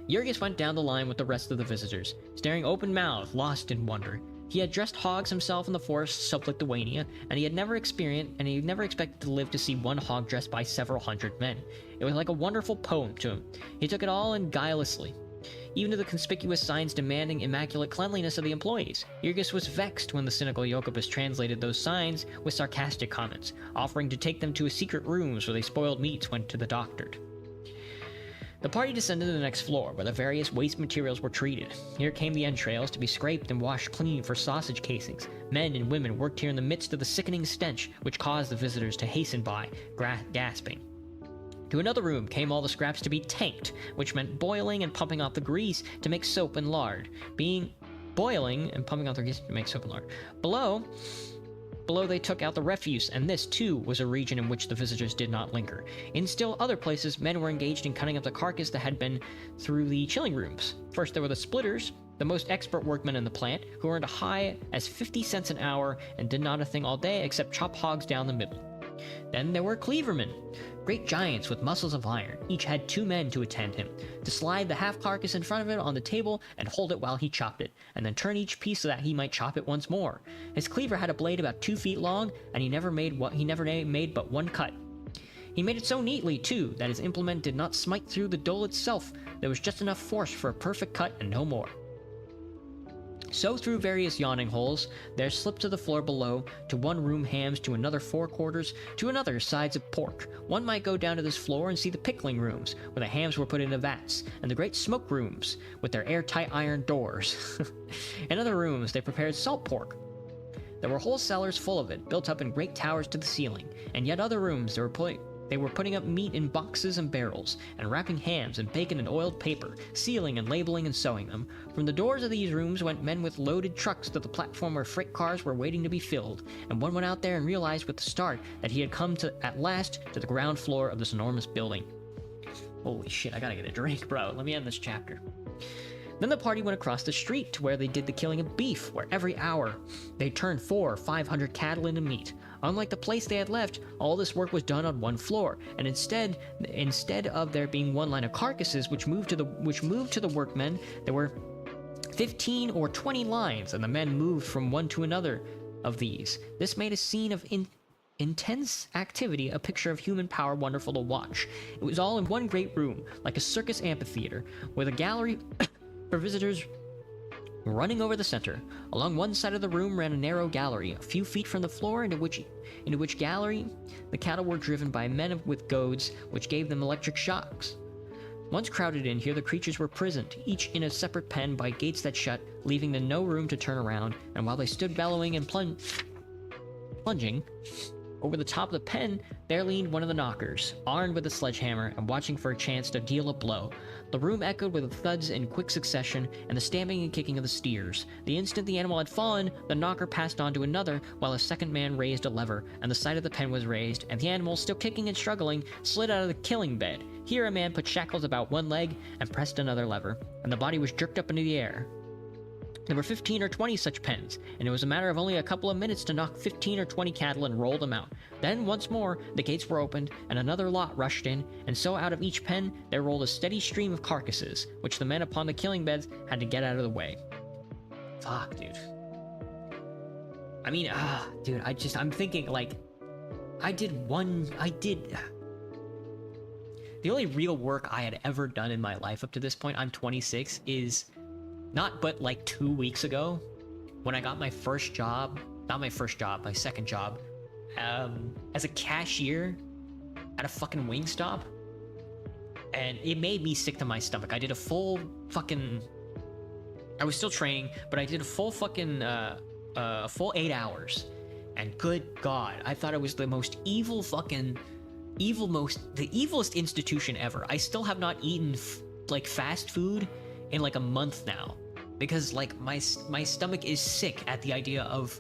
Jurgis went down the line with the rest of the visitors, staring open-mouthed, lost in wonder. He had dressed hogs himself in the forests of Lithuania, and he had never expected to live to see one hog dressed by several hundred men. It was like a wonderful poem to him. He took it all in guilelessly, even to the conspicuous signs demanding immaculate cleanliness of the employees. Jurgis was vexed when the cynical Jokubus translated those signs with sarcastic comments, offering to take them to his secret rooms where they spoiled meats went to the doctored. The party descended to the next floor, where the various waste materials were treated. Here came the entrails to be scraped and washed clean for sausage casings. Men and women worked here in the midst of the sickening stench, which caused the visitors to hasten by, gasping. To another room came all the scraps to be tanked, which meant boiling and pumping off the grease to make soap and lard. Below they took out the refuse, and this, too, was a region in which the visitors did not linger. In still other places, men were engaged in cutting up the carcass that had been through the chilling rooms. First there were the splitters, the most expert workmen in the plant, who earned as high as 50 cents an hour and did not a thing all day except chop hogs down the middle. Then there were cleavermen, great giants with muscles of iron. Each had 2 men to attend him, to slide the half carcass in front of it on the table and hold it while he chopped it, and then turn each piece so that he might chop it once more. His cleaver had a blade about 2 feet long, and he never made but one cut. He made it so neatly, too, that his implement did not smite through the dole itself. There was just enough force for a perfect cut and no more. So through various yawning holes, there slipped to the floor below, to one room hams, to another forequarters, to another sides of pork. One might go down to this floor and see the pickling rooms, where the hams were put into vats, and the great smoke rooms, with their airtight iron doors. In other rooms, they prepared salt pork. There were whole cellars full of it, built up in great towers to the ceiling, and yet other rooms they were putting up meat in boxes and barrels, and wrapping hams and bacon in oiled paper, sealing and labeling and sewing them. From the doors of these rooms went men with loaded trucks to the platform where freight cars were waiting to be filled, and one went out there and realized with a start that he had come at last to the ground floor of this enormous building. Holy shit, I gotta get a drink, bro. Let me end this chapter. Then the party went across the street to where they did the killing of beef, where every hour they turned 400 or 500 cattle into meat. Unlike the place they had left, all this work was done on one floor, and instead of there being one line of carcasses which moved to the workmen, there were 15 or 20 lines, and the men moved from one to another of these. This made a scene of intense activity, a picture of human power wonderful to watch. It was all in one great room, like a circus amphitheater, with a gallery for visitors running over the center. Along one side of the room ran a narrow gallery, a few feet from the floor, into which gallery the cattle were driven by men with goads, which gave them electric shocks. Once crowded in here, the creatures were prisoned, each in a separate pen by gates that shut, leaving them no room to turn around, and while they stood bellowing and plunging, over the top of the pen, there leaned one of the knockers, armed with a sledgehammer and watching for a chance to deal a blow. The room echoed with thuds in quick succession and the stamping and kicking of the steers. The instant the animal had fallen, the knocker passed on to another, while a second man raised a lever, and the side of the pen was raised, and the animal, still kicking and struggling, slid out of the killing bed. Here a man put shackles about one leg and pressed another lever, and the body was jerked up into the air. There were 15 or 20 such pens, and it was a matter of only a couple of minutes to knock 15 or 20 cattle and roll them out. Then, once more, the gates were opened, and another lot rushed in, and so out of each pen there rolled a steady stream of carcasses, which the men upon the killing beds had to get out of the way. Fuck, dude. I mean, dude, I'm thinking, like, the only real work I had ever done in my life up to this point, I'm 26, is not but like 2 weeks ago, when I got my first job, my second job, as a cashier at a fucking Wingstop. and it made me sick to my stomach. I did a full fucking... I was still training, but I did a full fucking, full 8 hours. And good God, I thought it was the most evil fucking... the evilest institution ever. I still have not eaten, like, fast food in, like, a month now. Because, like, my stomach is sick at the idea of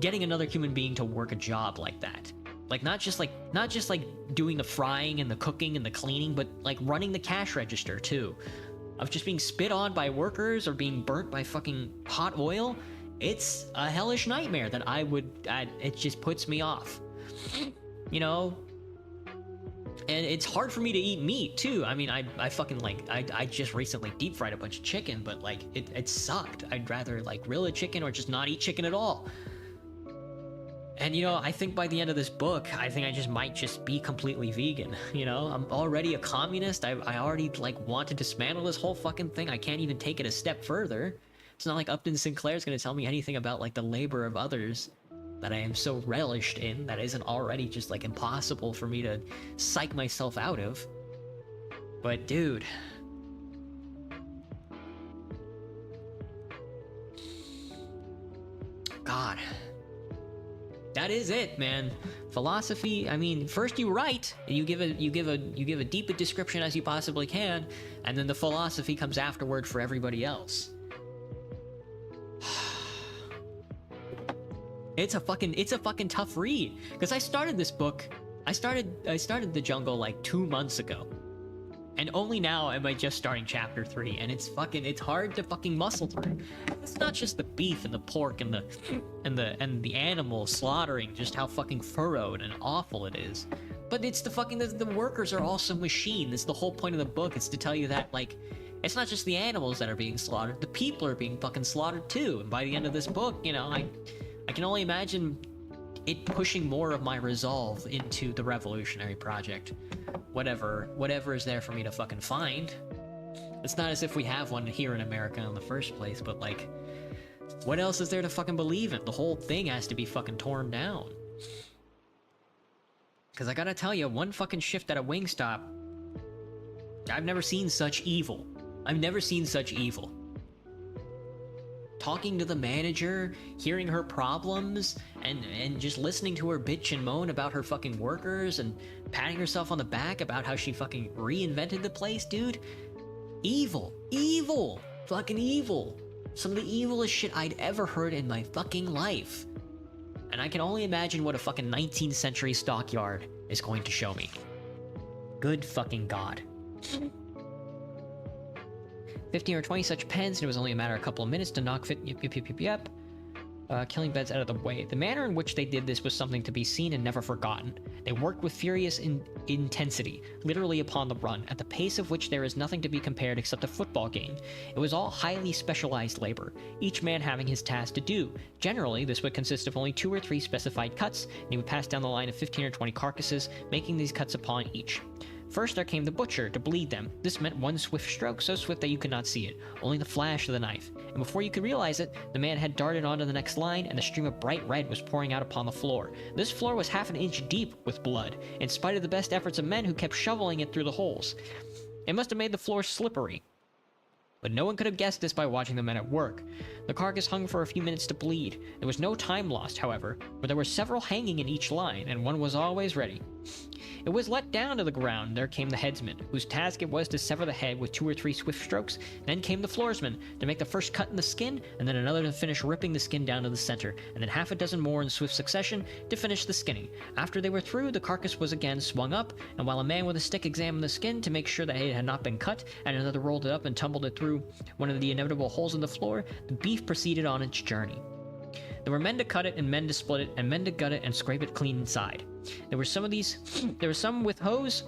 getting another human being to work a job like that. Like, not just doing the frying and the cooking and the cleaning, but, like, running the cash register, too. Of just being spit on by workers or being burnt by fucking hot oil. It's a hellish nightmare that it just puts me off. You know? And it's hard for me to eat meat, too. I mean, I fucking, like, I just recently deep fried a bunch of chicken, but, like, it sucked. I'd rather, like, grill a chicken or just not eat chicken at all. And, you know, I think by the end of this book, I think I just might just be completely vegan, you know? I'm already a communist. I already, like, want to dismantle this whole fucking thing. I can't even take it a step further. It's not like Upton Sinclair's gonna tell me anything about, like, the labor of others that I am so relished in that isn't already just, like, impossible for me to psych myself out of. But, dude... God... that is it, man. Philosophy, I mean, first you write, you give a deep a description as you possibly can, and then the philosophy comes afterward for everybody else. It's a fucking tough read, because I started this book, I started The Jungle like 2 months ago. And only now am I just starting chapter 3, and it's hard to fucking muscle through. It's not just the beef and the pork and the animal slaughtering, just how fucking furrowed and awful it is. But it's the workers are also machine. That's the whole point of the book. It's to tell you that, like, it's not just the animals that are being slaughtered, the people are being fucking slaughtered too. And by the end of this book, you know, I can only imagine it pushing more of my resolve into the revolutionary project. Whatever is there for me to fucking find. It's not as if we have one here in America in the first place, but, like, what else is there to fucking believe in? The whole thing has to be fucking torn down. Because I gotta tell you, one fucking shift at a Wingstop, I've never seen such evil. I've never seen such evil. Talking to the manager, hearing her problems, and just listening to her bitch and moan about her fucking workers, and patting herself on the back about how she fucking reinvented the place, dude. Evil. Evil. Fucking evil. Some of the evilest shit I'd ever heard in my fucking life. And I can only imagine what a fucking 19th century stockyard is going to show me. Good fucking God. 15 or 20 such pens, and it was only a matter of a couple of minutes to knock killing beds out of the way. The manner in which they did this was something to be seen and never forgotten. They worked with furious intensity, literally upon the run, at the pace of which there is nothing to be compared except a football game. It was all highly specialized labor, each man having his task to do. Generally, this would consist of only 2 or 3 specified cuts, and he would pass down the line of 15 or 20 carcasses, making these cuts upon each. First there came the butcher, to bleed them. This meant one swift stroke, so swift that you could not see it, only the flash of the knife. And before you could realize it, the man had darted onto the next line, and the stream of bright red was pouring out upon the floor. This floor was half an inch deep with blood, in spite of the best efforts of men who kept shoveling it through the holes. It must have made the floor slippery. But no one could have guessed this by watching the men at work. The carcass hung for a few minutes to bleed. There was no time lost, however, for there were several hanging in each line, and one was always ready. It was let down to the ground. There came the headsman, whose task it was to sever the head with 2 or 3 swift strokes. Then came the floorsman, to make the first cut in the skin, and then another to finish ripping the skin down to the center, and then half a dozen more in swift succession to finish the skinning. After they were through, the carcass was again swung up, and while a man with a stick examined the skin to make sure that it had not been cut, and another rolled it up and tumbled it through one of the inevitable holes in the floor, the beef proceeded on its journey. There were men to cut it, and men to split it, and men to gut it and scrape it clean inside. There were some with hose,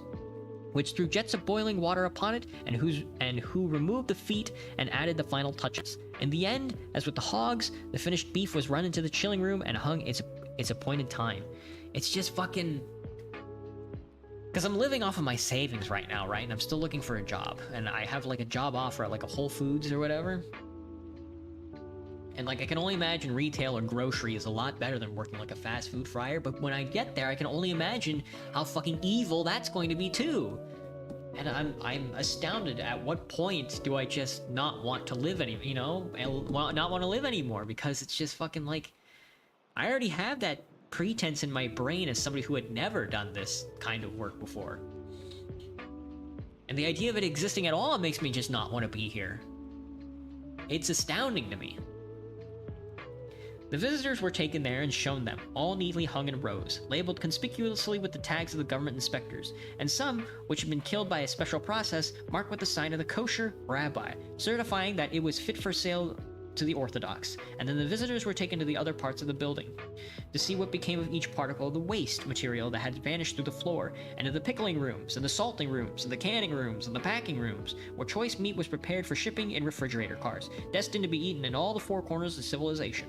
which threw jets of boiling water upon it, and who removed the feet and added the final touches. In the end, as with the hogs, the finished beef was run into the chilling room and hung its appointed time. It's just fucking... Because I'm living off of my savings right now, right? And I'm still looking for a job. And I have, like, a job offer at, like, a Whole Foods or whatever. And, like, I can only imagine retail or grocery is a lot better than working like a fast food fryer, but when I get there, I can only imagine how fucking evil that's going to be, too. And I'm astounded at what point do I just not want to live any, you know, and not want to live anymore, because it's just fucking like, I already have that pretense in my brain as somebody who had never done this kind of work before. And the idea of it existing at all makes me just not want to be here. It's astounding to me. The visitors were taken there and shown them, all neatly hung in rows, labeled conspicuously with the tags of the government inspectors, and some, which had been killed by a special process, marked with the sign of the kosher rabbi, certifying that it was fit for sale to the Orthodox. And then the visitors were taken to the other parts of the building to see what became of each particle of the waste material that had vanished through the floor, and to the pickling rooms, and the salting rooms, and the canning rooms, and the packing rooms, where choice meat was prepared for shipping in refrigerator cars, destined to be eaten in all the four corners of civilization.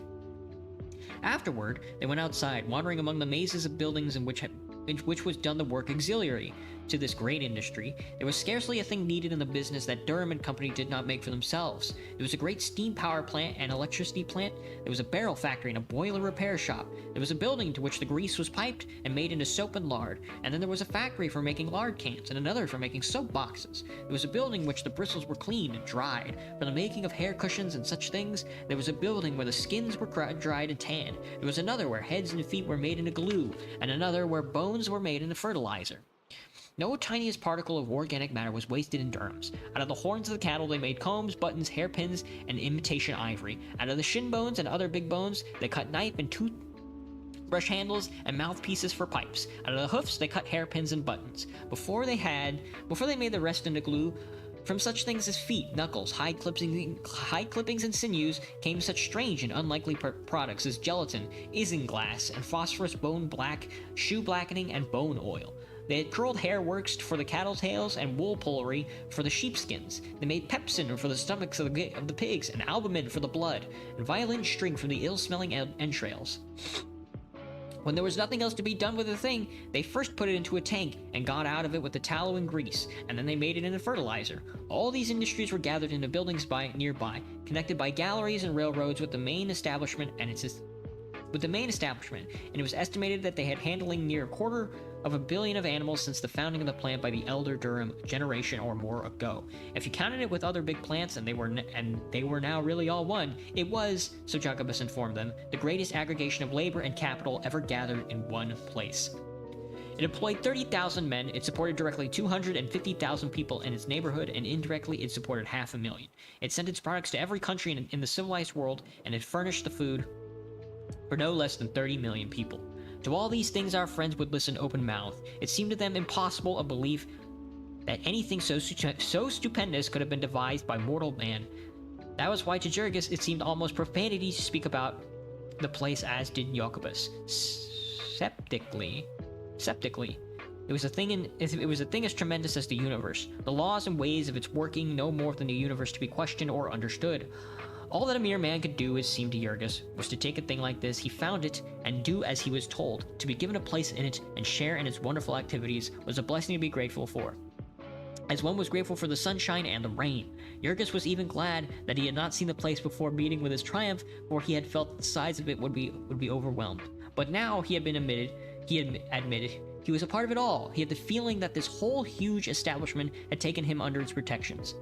Afterward, they went outside, wandering among the mazes of buildings in which was done the work auxiliary to this great industry. There was scarcely a thing needed in the business that Durham and Company did not make for themselves. There was a great steam power plant and electricity plant. There was a barrel factory and a boiler repair shop. There was a building to which the grease was piped and made into soap and lard. And then there was a factory for making lard cans and another for making soap boxes. There was a building in which the bristles were cleaned and dried for the making of hair cushions and such things. There was a building where the skins were dried and tanned. There was another where heads and feet were made into glue, and another where bones were made into fertilizer. No tiniest particle of organic matter was wasted in Durham's. Out of the horns of the cattle they made combs, buttons, hairpins, and imitation ivory. Out of the shin bones and other big bones they cut knife and toothbrush handles and mouthpieces for pipes. Out of the hoofs they cut hairpins and buttons. Before they made the rest into glue, from such things as feet, knuckles, hide clippings, and sinews came such strange and unlikely products as gelatin, isinglass, and phosphorus bone black, shoe blackening, and bone oil. They had curled hair works for the cattle tails and wool pullery for the sheepskins. They made pepsin for the stomachs of the pigs, and albumin for the blood, and violin string for the ill-smelling entrails. When there was nothing else to be done with the thing, they first put it into a tank and got out of it with the tallow and grease, and then they made it into fertilizer. All these industries were gathered into buildings nearby, connected by galleries and railroads with the main establishment, and it was estimated that they had handling near 250 million of animals since the founding of the plant by the elder Durham generation or more ago. If you counted it with other big plants, and they were now really all one, it was, so Jacobus informed them, the greatest aggregation of labor and capital ever gathered in one place. It employed 30,000 men, it supported directly 250,000 people in its neighborhood, and indirectly it supported 500,000. It sent its products to every country in the civilized world, and it furnished the food for no less than 30 million people. To all these things our friends would listen open-mouthed. It seemed to them impossible a belief that anything so stupendous could have been devised by mortal man. That was why to Jurgis it seemed almost profanity to speak about the place as did Jacobus. Septically. It was a thing as tremendous as the universe. The laws and ways of its working no more than the universe to be questioned or understood. All that a mere man could do, it seemed to Jurgis, was to take a thing like this, he found it, and do as he was told. To be given a place in it and share in its wonderful activities was a blessing to be grateful for. As one was grateful for the sunshine and the rain. Jurgis was even glad that he had not seen the place before meeting with his triumph, for he had felt that the size of it would be overwhelmed. But now he admitted he was a part of it all. He had the feeling that this whole huge establishment had taken him under its protections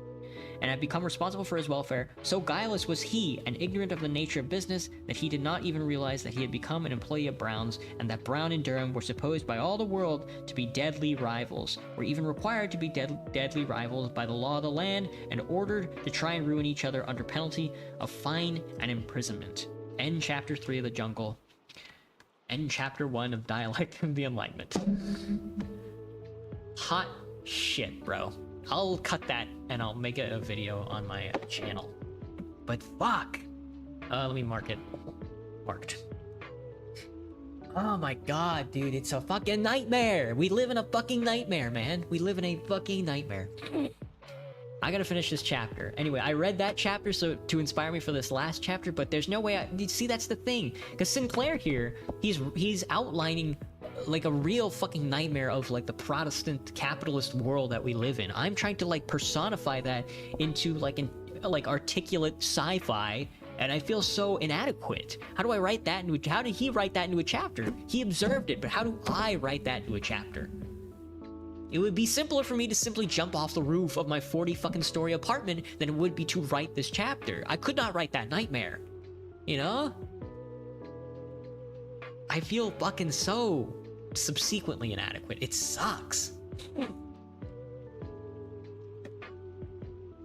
and had become responsible for his welfare. So guileless was he, and ignorant of the nature of business, that he did not even realize that he had become an employee of Brown's, and that Brown and Durham were supposed by all the world to be deadly rivals, or even required to be deadly rivals by the law of the land, and ordered to try and ruin each other under penalty of fine and imprisonment. End Chapter 3 of The Jungle. End Chapter 1 of Dialect of the Enlightenment. Hot shit, bro. I'll cut that and I'll make it a video on my channel. But fuck! Let me mark it. Marked. Oh my god, dude, it's a fucking nightmare! We live in a fucking nightmare, man. We live in a fucking nightmare. I gotta finish this chapter. Anyway, I read that chapter to inspire me for this last chapter, but there's no way see, that's the thing. Because Sinclair here, he's outlining like a real fucking nightmare of like the Protestant capitalist world that we live in. I'm trying to like personify that into like articulate sci-fi, and I feel so inadequate. How do I write that how did he write that into a chapter? He observed it, but how do I write that into a chapter? It would be simpler for me to simply jump off the roof of my 40 fucking story apartment than it would be to write this chapter. I could not write that nightmare. You know? I feel fucking so subsequently inadequate. It sucks.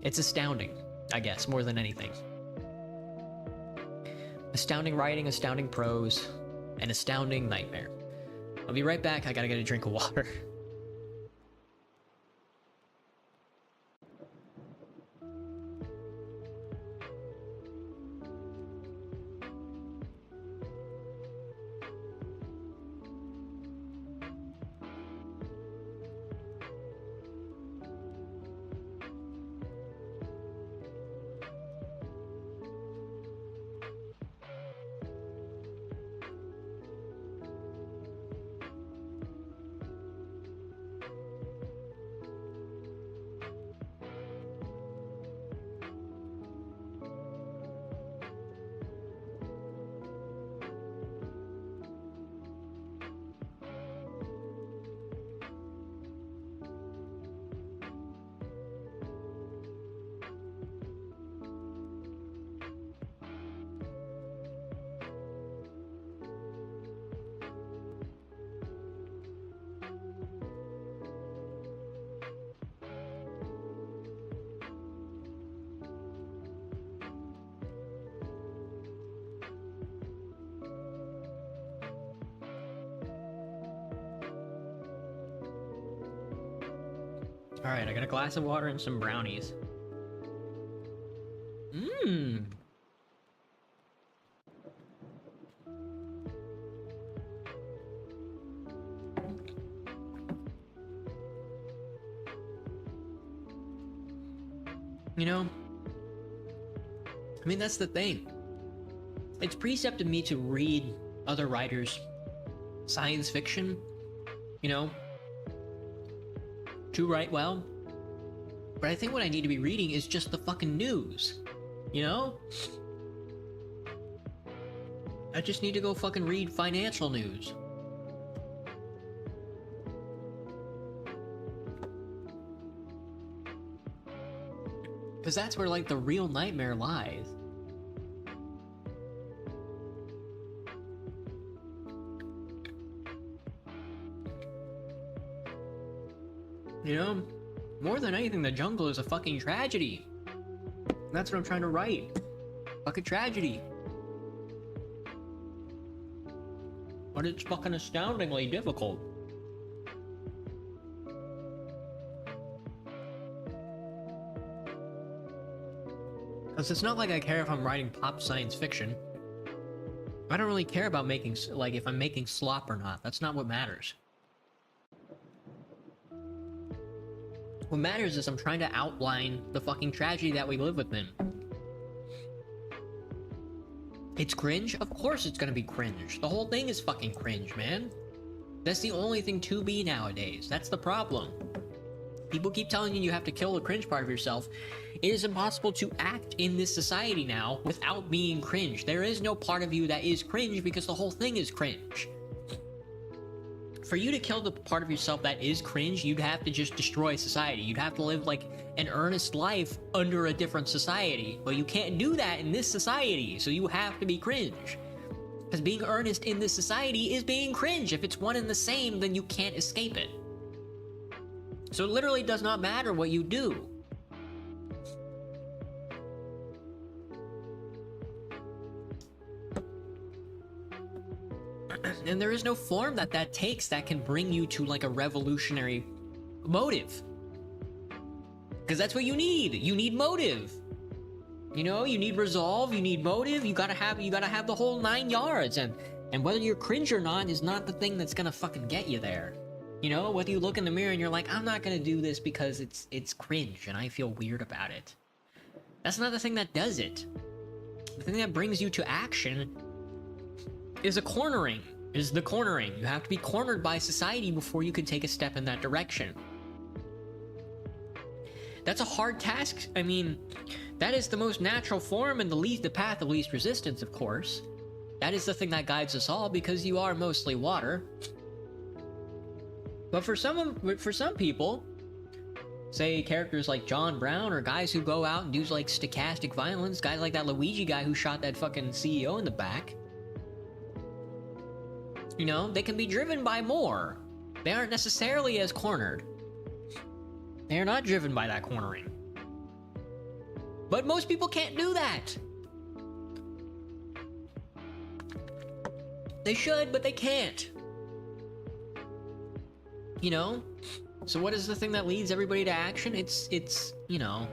It's astounding, I guess, more than anything. Astounding writing, astounding prose, and astounding nightmare. I'll be right back. I gotta get a drink of water. Alright, I got a glass of water and some brownies. Mmm. You know, I mean, that's the thing. It's precept of me to read other writers' science fiction, you know, to write well. But I think what I need to be reading is just the fucking news, you know? I just need to go fucking read financial news. Because that's where, like, the real nightmare lies. You know, more than anything, the jungle is a fucking tragedy. That's what I'm trying to write. Fucking tragedy. But it's fucking astoundingly difficult. Because it's not like I care if I'm writing pop science fiction. I don't really care about making, like, if I'm making slop or not. That's not what matters. What matters is I'm trying to outline the fucking tragedy that we live within. It's cringe? Of course it's gonna be cringe. The whole thing is fucking cringe, man. That's the only thing to be nowadays. That's the problem. People keep telling you you have to kill the cringe part of yourself. It is impossible to act in this society now without being cringe. There is no part of you that is cringe because the whole thing is cringe. For you to kill the part of yourself that is cringe, you'd have to just destroy society. You'd have to live like an earnest life under a different society. But you can't do that in this society, so you have to be cringe. Because being earnest in this society is being cringe. If it's one and the same, then you can't escape it. So it literally does not matter what you do. And there is no form that takes that can bring you to like a revolutionary motive. Because that's what you need. You need motive. You know, you need resolve, you need motive, you gotta have the whole 9 yards. And whether you're cringe or not is not the thing that's gonna fucking get you there. You know, whether you look in the mirror and you're like, I'm not gonna do this because it's cringe and I feel weird about it. That's not the thing that does it. The thing that brings you to action is the cornering. You have to be cornered by society before you can take a step in that direction. That's a hard task. I mean, that is the most natural form and the path of least resistance, of course. That is the thing that guides us all because you are mostly water. But for some people, say characters like John Brown or guys who go out and do like stochastic violence, guys like that Luigi guy who shot that fucking CEO in the back, you know, they can be driven by more. They aren't necessarily as cornered. They are not driven by that cornering. But most people can't do that. They should, but they can't. You know? So what is the thing that leads everybody to action? It's you know,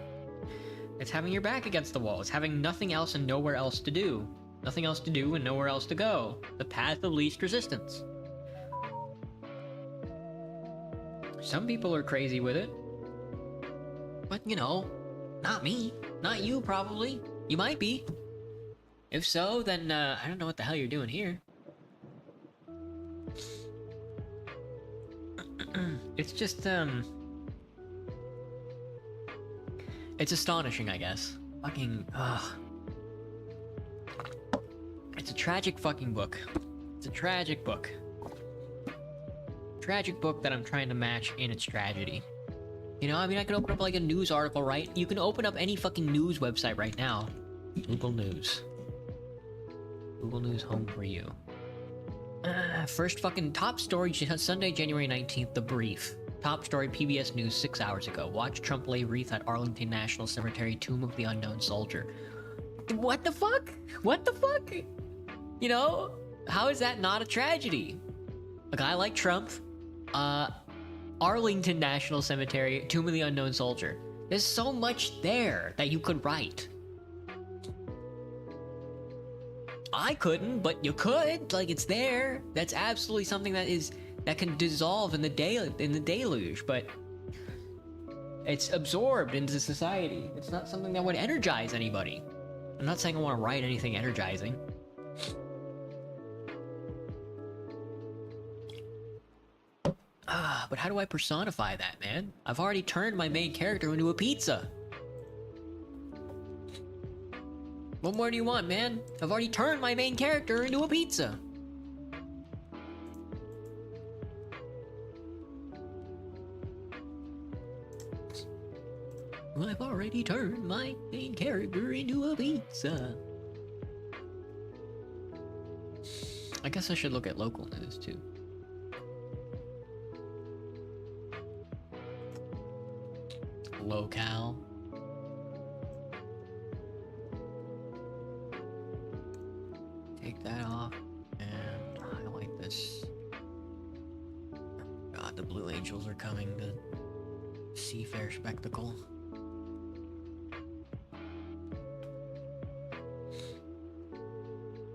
it's having your back against the wall. It's having nothing else and nowhere else to do. Nothing else to do and nowhere else to go. The path of least resistance. Some people are crazy with it. But, you know, not me. Not you, probably. You might be. If so, then, I don't know what the hell you're doing here. It's just, it's astonishing, I guess. Fucking, ugh. It's a tragic fucking book. It's a tragic book. Tragic book that I'm trying to match in its tragedy. You know, I mean, I can open up like a news article, right? You can open up any fucking news website right now. Google News. Google News home for you. First fucking top story, Sunday, January 19th, The Brief. Top story, PBS News 6 hours ago. Watch Trump lay wreath at Arlington National Cemetery, Tomb of the Unknown Soldier. What the fuck? What the fuck? You know, how is that not a tragedy? A guy like Trump, Arlington National Cemetery, Tomb of the Unknown Soldier. There's so much there that you could write. I couldn't, but you could. Like, it's there. That's absolutely something that can dissolve in the deluge, but it's absorbed into society. It's not something that would energize anybody. I'm not saying I want to write anything energizing. But how do I personify that, man? I've already turned my main character into a pizza. What more do you want, man? I've already turned my main character into a pizza. I've already turned my main character into a pizza. I guess I should look at local news, too. Locale. Take that off and highlight this. God, the Blue Angels are coming to Seafair Spectacle.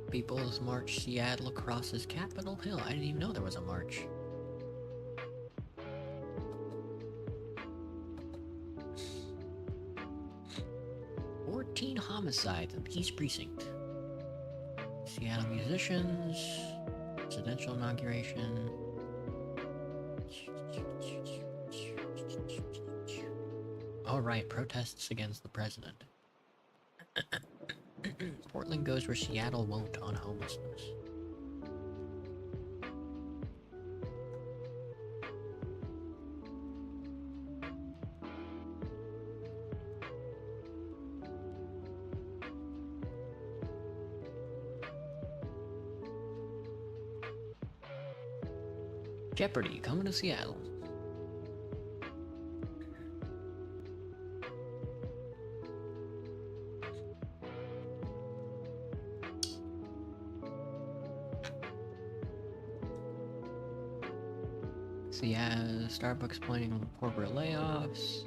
People's March Seattle crosses Capitol Hill. I didn't even know there was a march. Homicides in East Precinct. Seattle musicians. Presidential inauguration. All right, protests against the president. Portland goes where Seattle won't on homelessness. Jeopardy coming to Seattle. So yeah, Starbucks planning on corporate layoffs.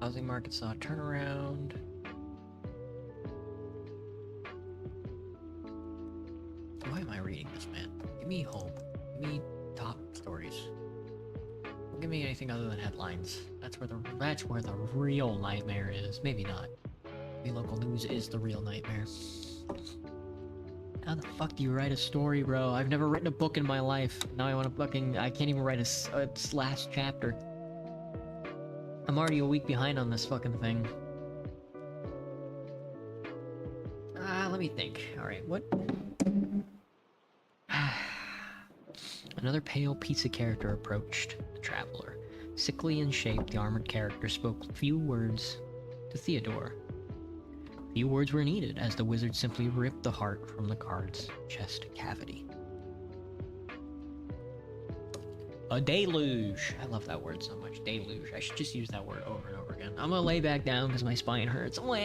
Housing market saw a turnaround. Why am I reading this, man? Give me hope. Give me top stories. Don't give me anything other than headlines. That's where the real nightmare is. Maybe not. Maybe local news is the real nightmare. How the fuck do you write a story, bro? I've never written a book in my life. Now I can't even write a last chapter. I'm already a week behind on this fucking thing. Let me think. Alright, what? Another pale pizza character approached the traveler. Sickly in shape, the armored character spoke few words to Theodore. Few words were needed, as the wizard simply ripped the heart from the guard's chest cavity. A deluge! I love that word so much. Deluge. I should just use that word over and over again. I'm gonna lay back down because my spine hurts. Wah!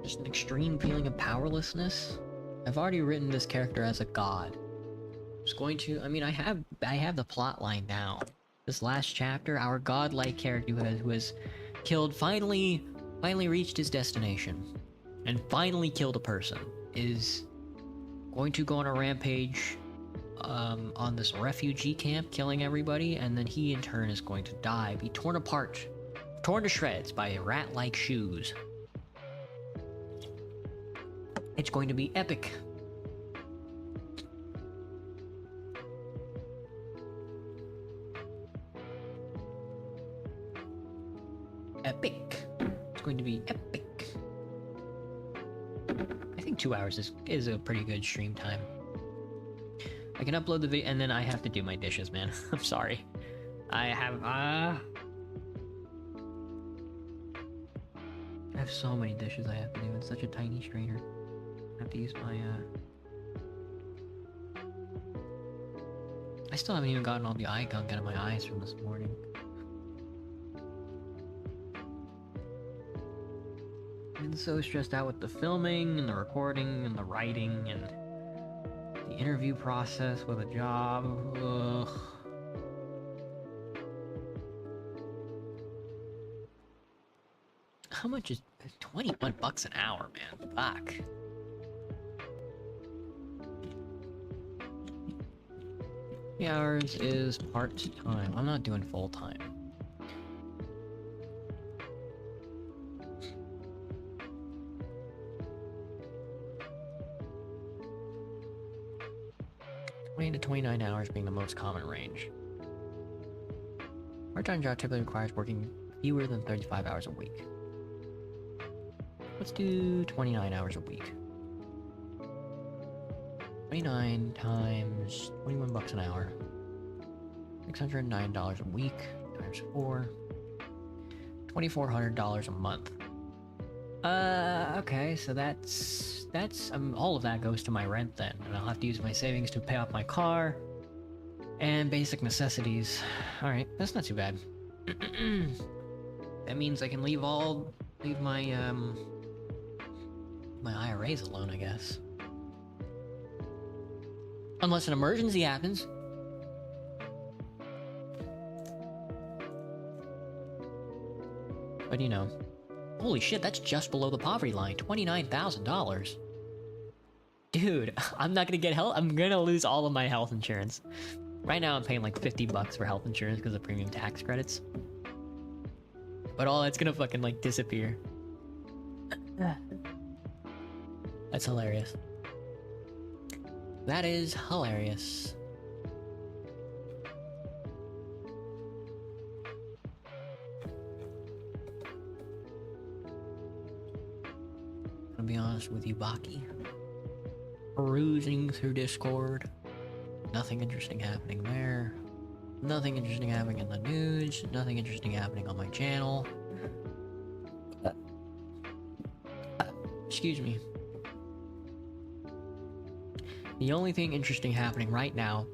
Just an extreme feeling of powerlessness. I've already written this character as a god. Just going to, I mean, I have the plot line now. This last chapter, our godlike character who has killed, finally reached his destination, and finally killed a person, is going to go on a rampage on this refugee camp, killing everybody, and then he in turn is going to die, be torn apart, torn to shreds by rat-like shoes. It's going to be epic. Epic. It's going to be epic. I think 2 hours is a pretty good stream time. I can upload the video, and then I have to do my dishes, man. I'm sorry. I have so many dishes I have to do. It's such a tiny strainer. I have to use my, I still haven't even gotten all the eye gunk out of my eyes from this morning. I've been so stressed out with the filming, and the recording, and the writing, and the interview process with a job. Ugh. How much is 21 bucks an hour, man? Fuck. Hours is part-time. I'm not doing full-time. To 29 hours being the most common range. Part-time job typically requires working fewer than 35 hours a week. Let's do 29 hours a week. 29 times 21 bucks an hour. $609 a week times 4. $2,400 a month. Okay, so that's all of that goes to my rent then, and I'll have to use my savings to pay off my car and basic necessities. All right, that's not too bad. That means I can leave my my IRAs alone, I guess. Unless an emergency happens. But you know, holy shit, that's just below the poverty line. $29,000. Dude, I'm not gonna get help. I'm gonna lose all of my health insurance. Right now I'm paying like 50 bucks for health insurance because of premium tax credits. But all that's gonna fucking like disappear. That's hilarious. That is hilarious. I'll be honest with you, Baki. Perusing through Discord. Nothing interesting happening there. Nothing interesting happening in the news. Nothing interesting happening on my channel. Excuse me. The only thing interesting happening right now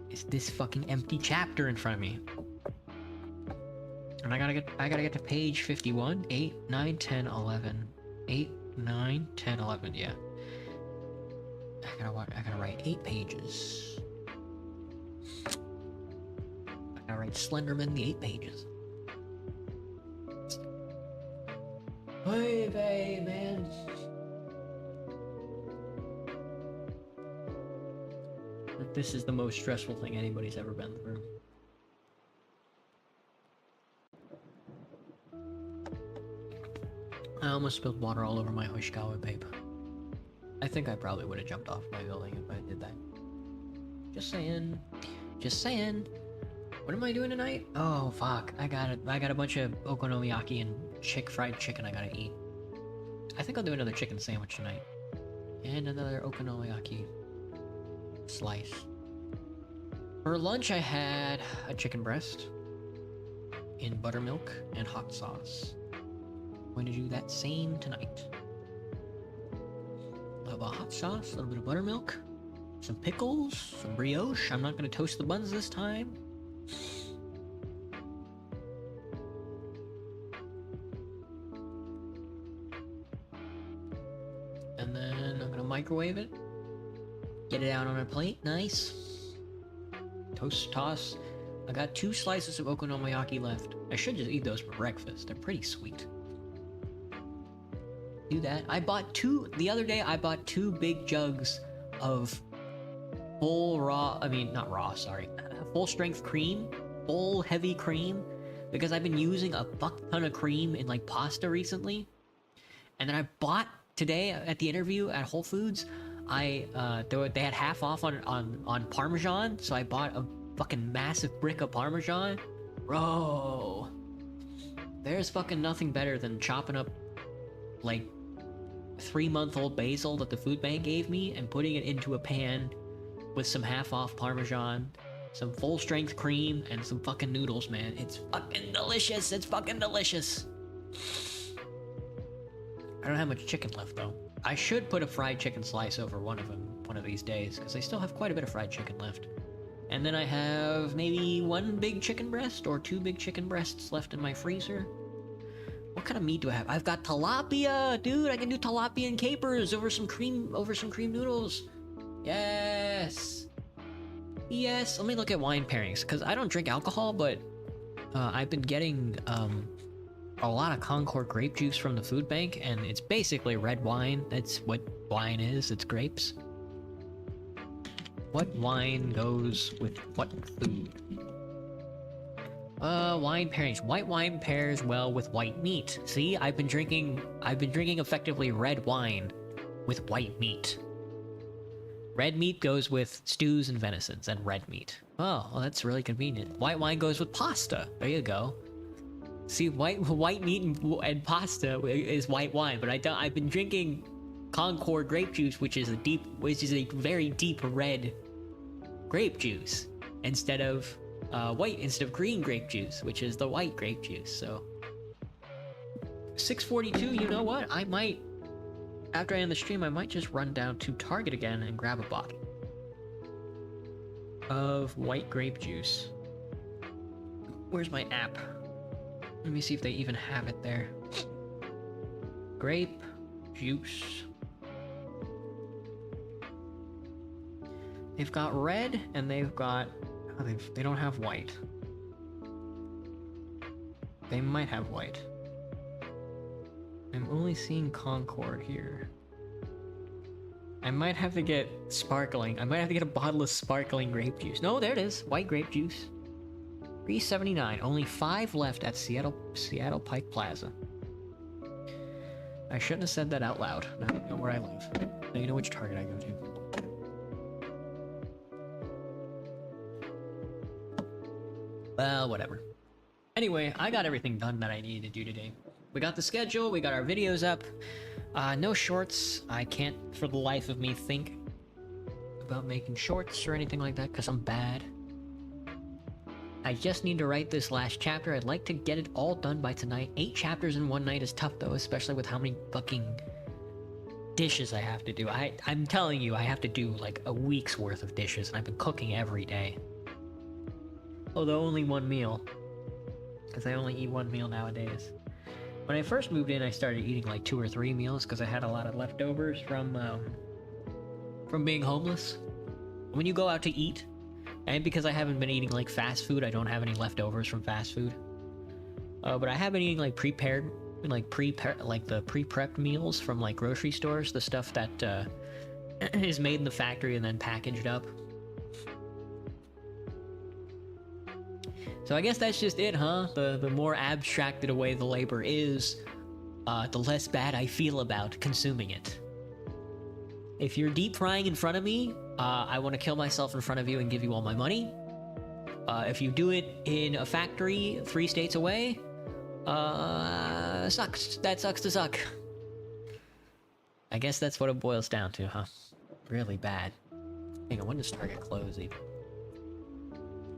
is this fucking empty chapter in front of me. And I gotta get to page 51, 8, 9, 10, 11. 8, 9, 10, 11, yeah. I gotta write 8 pages. I gotta write Slenderman the 8 pages. Hey, man. This is the most stressful thing anybody's ever been through. I almost spilled water all over my Hoshikawa babe. I think I probably would have jumped off my building if I did that. Just saying. Just saying. What am I doing tonight? Oh fuck! I got a bunch of okonomiyaki and fried chicken I gotta eat. I think I'll do another chicken sandwich tonight, and another okonomiyaki slice. For lunch, I had a chicken breast in buttermilk and hot sauce. I'm going to do that same tonight. A little bit of hot sauce, a little bit of buttermilk, some pickles, some brioche. I'm not going to toast the buns this time. And then I'm going to microwave it. Get it out on a plate, nice. Toast, toss. I got 2 slices of okonomiyaki left. I should just eat those for breakfast. They're pretty sweet. Do that. The other day I bought 2 big jugs of full strength cream, full heavy cream, because I've been using a fuck ton of cream in like pasta recently. And then I bought today at the interview at Whole Foods, they had half off on Parmesan, so I bought a fucking massive brick of Parmesan. Bro, there's fucking nothing better than chopping up like 3-month-old basil that the food bank gave me and putting it into a pan with some half off Parmesan, some full strength cream, and some fucking noodles, man. It's fucking delicious. It's fucking delicious. I don't have much chicken left though. I should put a fried chicken slice over one of these days, because I still have quite a bit of fried chicken left. And then I have maybe 1 big chicken breast or 2 big chicken breasts left in my freezer. What kind of meat do I have? I've got tilapia, dude. I can do tilapia and capers over some cream noodles. Yes. Yes. Let me look at wine pairings, because I don't drink alcohol, but I've been getting a lot of Concord grape juice from the food bank, and it's basically red wine. That's what wine is. It's grapes. What wine goes with what food? Wine pairings. White wine pairs well with white meat. See, I've been drinking effectively red wine with white meat. Red meat goes with stews and venisons and red meat. Oh, well, that's really convenient. White wine goes with pasta. There you go. See, white meat and pasta is white wine, but I've been drinking Concord grape juice, which is a very deep red grape juice, instead of green grape juice, which is the white grape juice. So 6:42. You know what? I might, after I end the stream, I might just run down to Target again and grab a bottle of white grape juice. Where's my app? Let me see if they even have it there. Grape juice. They've got red and they've got... Oh, they don't have white. They might have white. I'm only seeing Concord here. I might have to get sparkling. I might have to get a bottle of sparkling grape juice. No, there it is. White grape juice. $3.79. Only 5 left at Seattle Pike Plaza. I shouldn't have said that out loud. Now you know where I live. Now you know which Target I go to. Well, whatever. Anyway, I got everything done that I needed to do today. We got the schedule, we got our videos up. No shorts. I can't for the life of me think about making shorts or anything like that because I'm bad. I just need to write this last chapter. I'd like to get it all done by tonight. 8 chapters in one night is tough though, especially with how many fucking dishes I have to do. I'm telling you, I have to do like a week's worth of dishes, and I've been cooking every day. Although only 1 meal, because I only eat 1 meal nowadays. When I first moved in, I started eating like 2 or 3 meals because I had a lot of leftovers from from being homeless. When you go out to eat, and because I haven't been eating like fast food, I don't have any leftovers from fast food. But I have been eating like prepared, like the pre-prepped meals from like grocery stores, the stuff that is made in the factory and then packaged up. So I guess that's just it, huh? The more abstracted away the labor is, the less bad I feel about consuming it. If you're deep frying in front of me, I want to kill myself in front of you and give you all my money. If you do it in a factory 3 states away, sucks. That sucks to suck. I guess that's what it boils down to, huh? Really bad. Hang on, when does Target close even?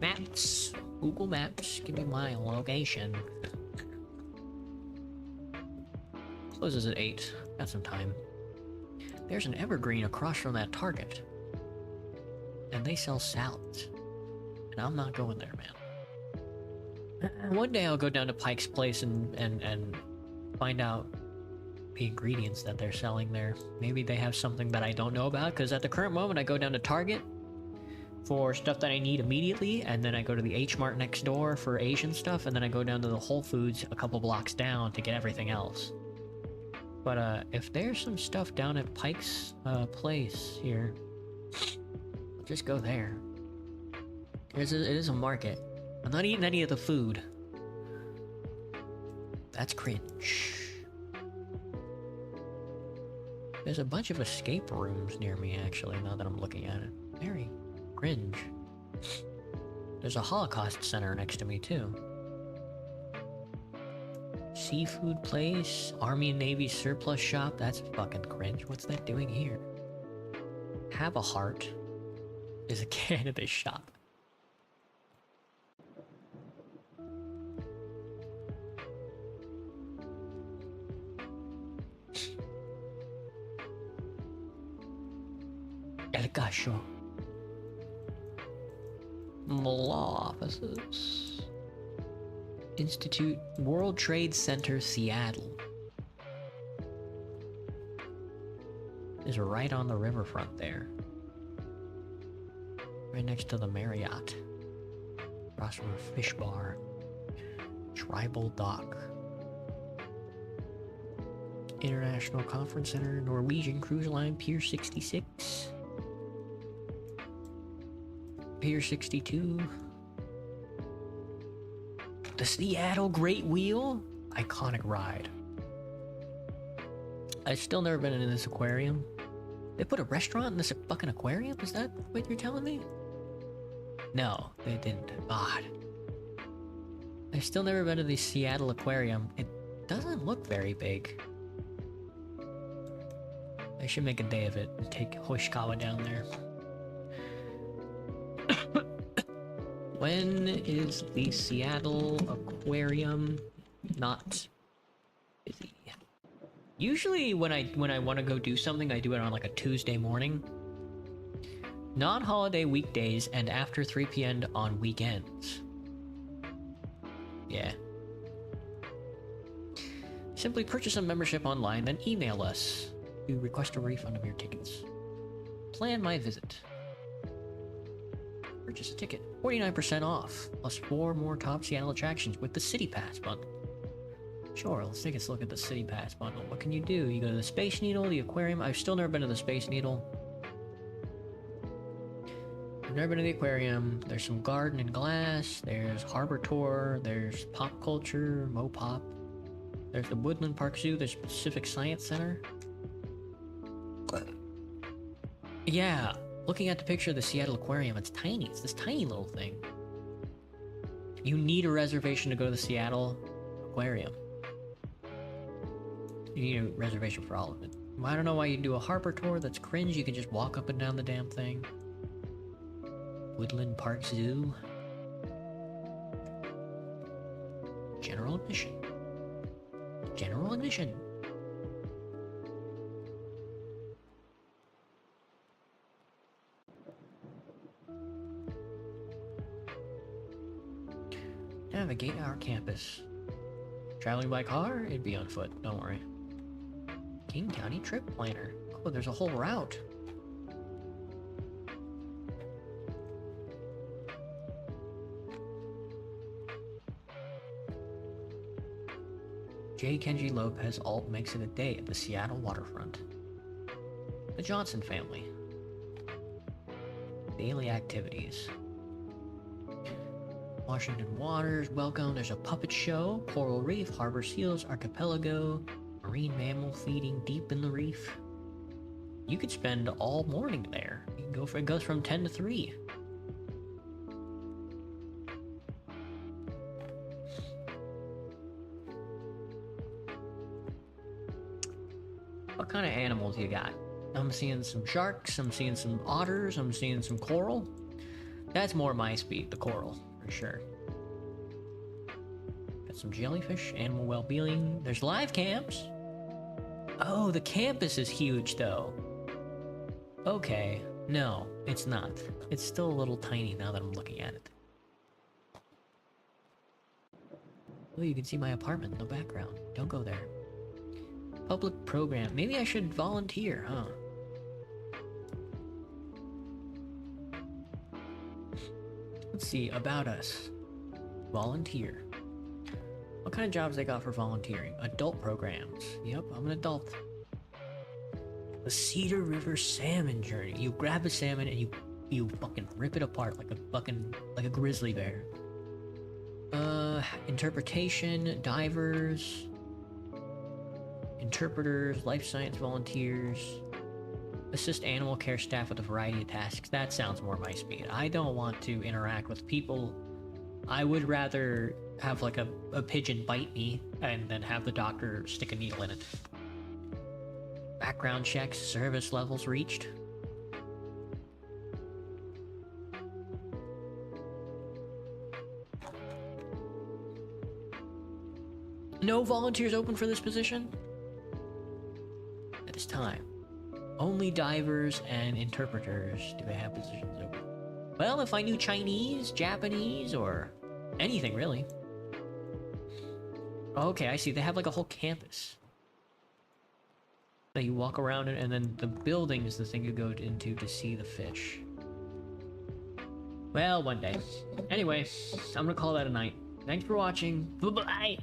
Maps. Google Maps, give me my location. Closes at 8. Got some time. There's an Evergreen across from that Target. And they sell salads. And I'm not going there, man. One day I'll go down to Pike's Place and find out the ingredients that they're selling there. Maybe they have something that I don't know about, because at the current moment I go down to Target for stuff that I need immediately, and then I go to the H Mart next door for Asian stuff, and then I go down to the Whole Foods a couple blocks down to get everything else. But if there's some stuff down at Pike's place here, I'll just go there. It is a market. I'm not eating any of the food. That's cringe. There's a bunch of escape rooms near me, actually, now that I'm looking at it. Very cringe. There's a Holocaust center next to me, too. Seafood place, Army and Navy surplus shop, that's fucking cringe. What's that doing here? Have a Heart is a cannabis shop. El Cacho. Law offices. Institute, World Trade Center, Seattle. Is right on the riverfront there. Right next to the Marriott. Across from a fish bar. Tribal Dock. International Conference Center, Norwegian Cruise Line, Pier 66. Pier 62. The Seattle Great Wheel? Iconic ride. I've still never been in this aquarium. They put a restaurant in this fucking aquarium? Is that what you're telling me? No, they didn't. God. I've still never been to the Seattle Aquarium. It doesn't look very big. I should make a day of it and take Hoshikawa down there. When is the Seattle Aquarium not busy? Usually when I want to go do something, I do it on like a Tuesday morning. Non-holiday weekdays and after 3 p.m. on weekends. Yeah. Simply purchase a membership online, then email us to request a refund of your tickets. Plan my visit. Purchase a ticket. 49% off, plus 4 more top Seattle attractions with the City Pass bundle. Sure, let's take a look at the City Pass bundle. What can you do? You go to the Space Needle, the aquarium. I've still never been to the Space Needle. I've never been to the aquarium. There's some garden and glass. There's Harbor Tour. There's Pop Culture, Mopop. There's the Woodland Park Zoo. There's Pacific Science Center. Yeah. Looking at the picture of the Seattle Aquarium, it's tiny. It's this tiny little thing. You need a reservation to go to the Seattle Aquarium. You need a reservation for all of it. I don't know why you do a Harbor Tour. That's cringe. You can just walk up and down the damn thing. Woodland Park Zoo. General admission. General admission. Navigate our campus. Traveling by car? It'd be on foot, don't worry. King County Trip Planner. Oh, there's a whole route. J. Kenji Lopez alt makes it a day at the Seattle waterfront. The Johnson family. Daily activities. Washington Waters, welcome. There's a puppet show, coral reef, harbor seals, archipelago, marine mammal feeding deep in the reef. You could spend all morning there. You can go for it goes from 10 to 3. What kind of animals you got? I'm seeing some sharks, I'm seeing some otters, I'm seeing some coral. That's more my speed, the coral, for sure. Got some jellyfish, animal well-being. There's live camps. Oh, the campus is huge, though. Okay, no, it's not. It's still a little tiny now that I'm looking at it. Oh, you can see my apartment in the background. Don't go there. Public program. Maybe I should volunteer, huh? Let's see, about us. Volunteer. What kind of jobs they got for volunteering? Adult programs. Yep, I'm an adult. The Cedar River Salmon Journey. You grab a salmon and you fucking rip it apart like a grizzly bear. Interpretation, divers, interpreters, life science volunteers, assist animal care staff with a variety of tasks. That sounds more my speed. I don't want to interact with people. I would rather have like a pigeon bite me and then have the doctor stick a needle in it. Background checks, service levels reached. No volunteers open for this position? At this time. Only divers and interpreters do they have positions open. Well, if I knew Chinese, Japanese, or anything really. Okay, I see. They have like a whole campus that you walk around in, and then the building is the thing you go into to see the fish. Well, one day. Anyway, I'm gonna call that a night. Thanks for watching. Bye-bye!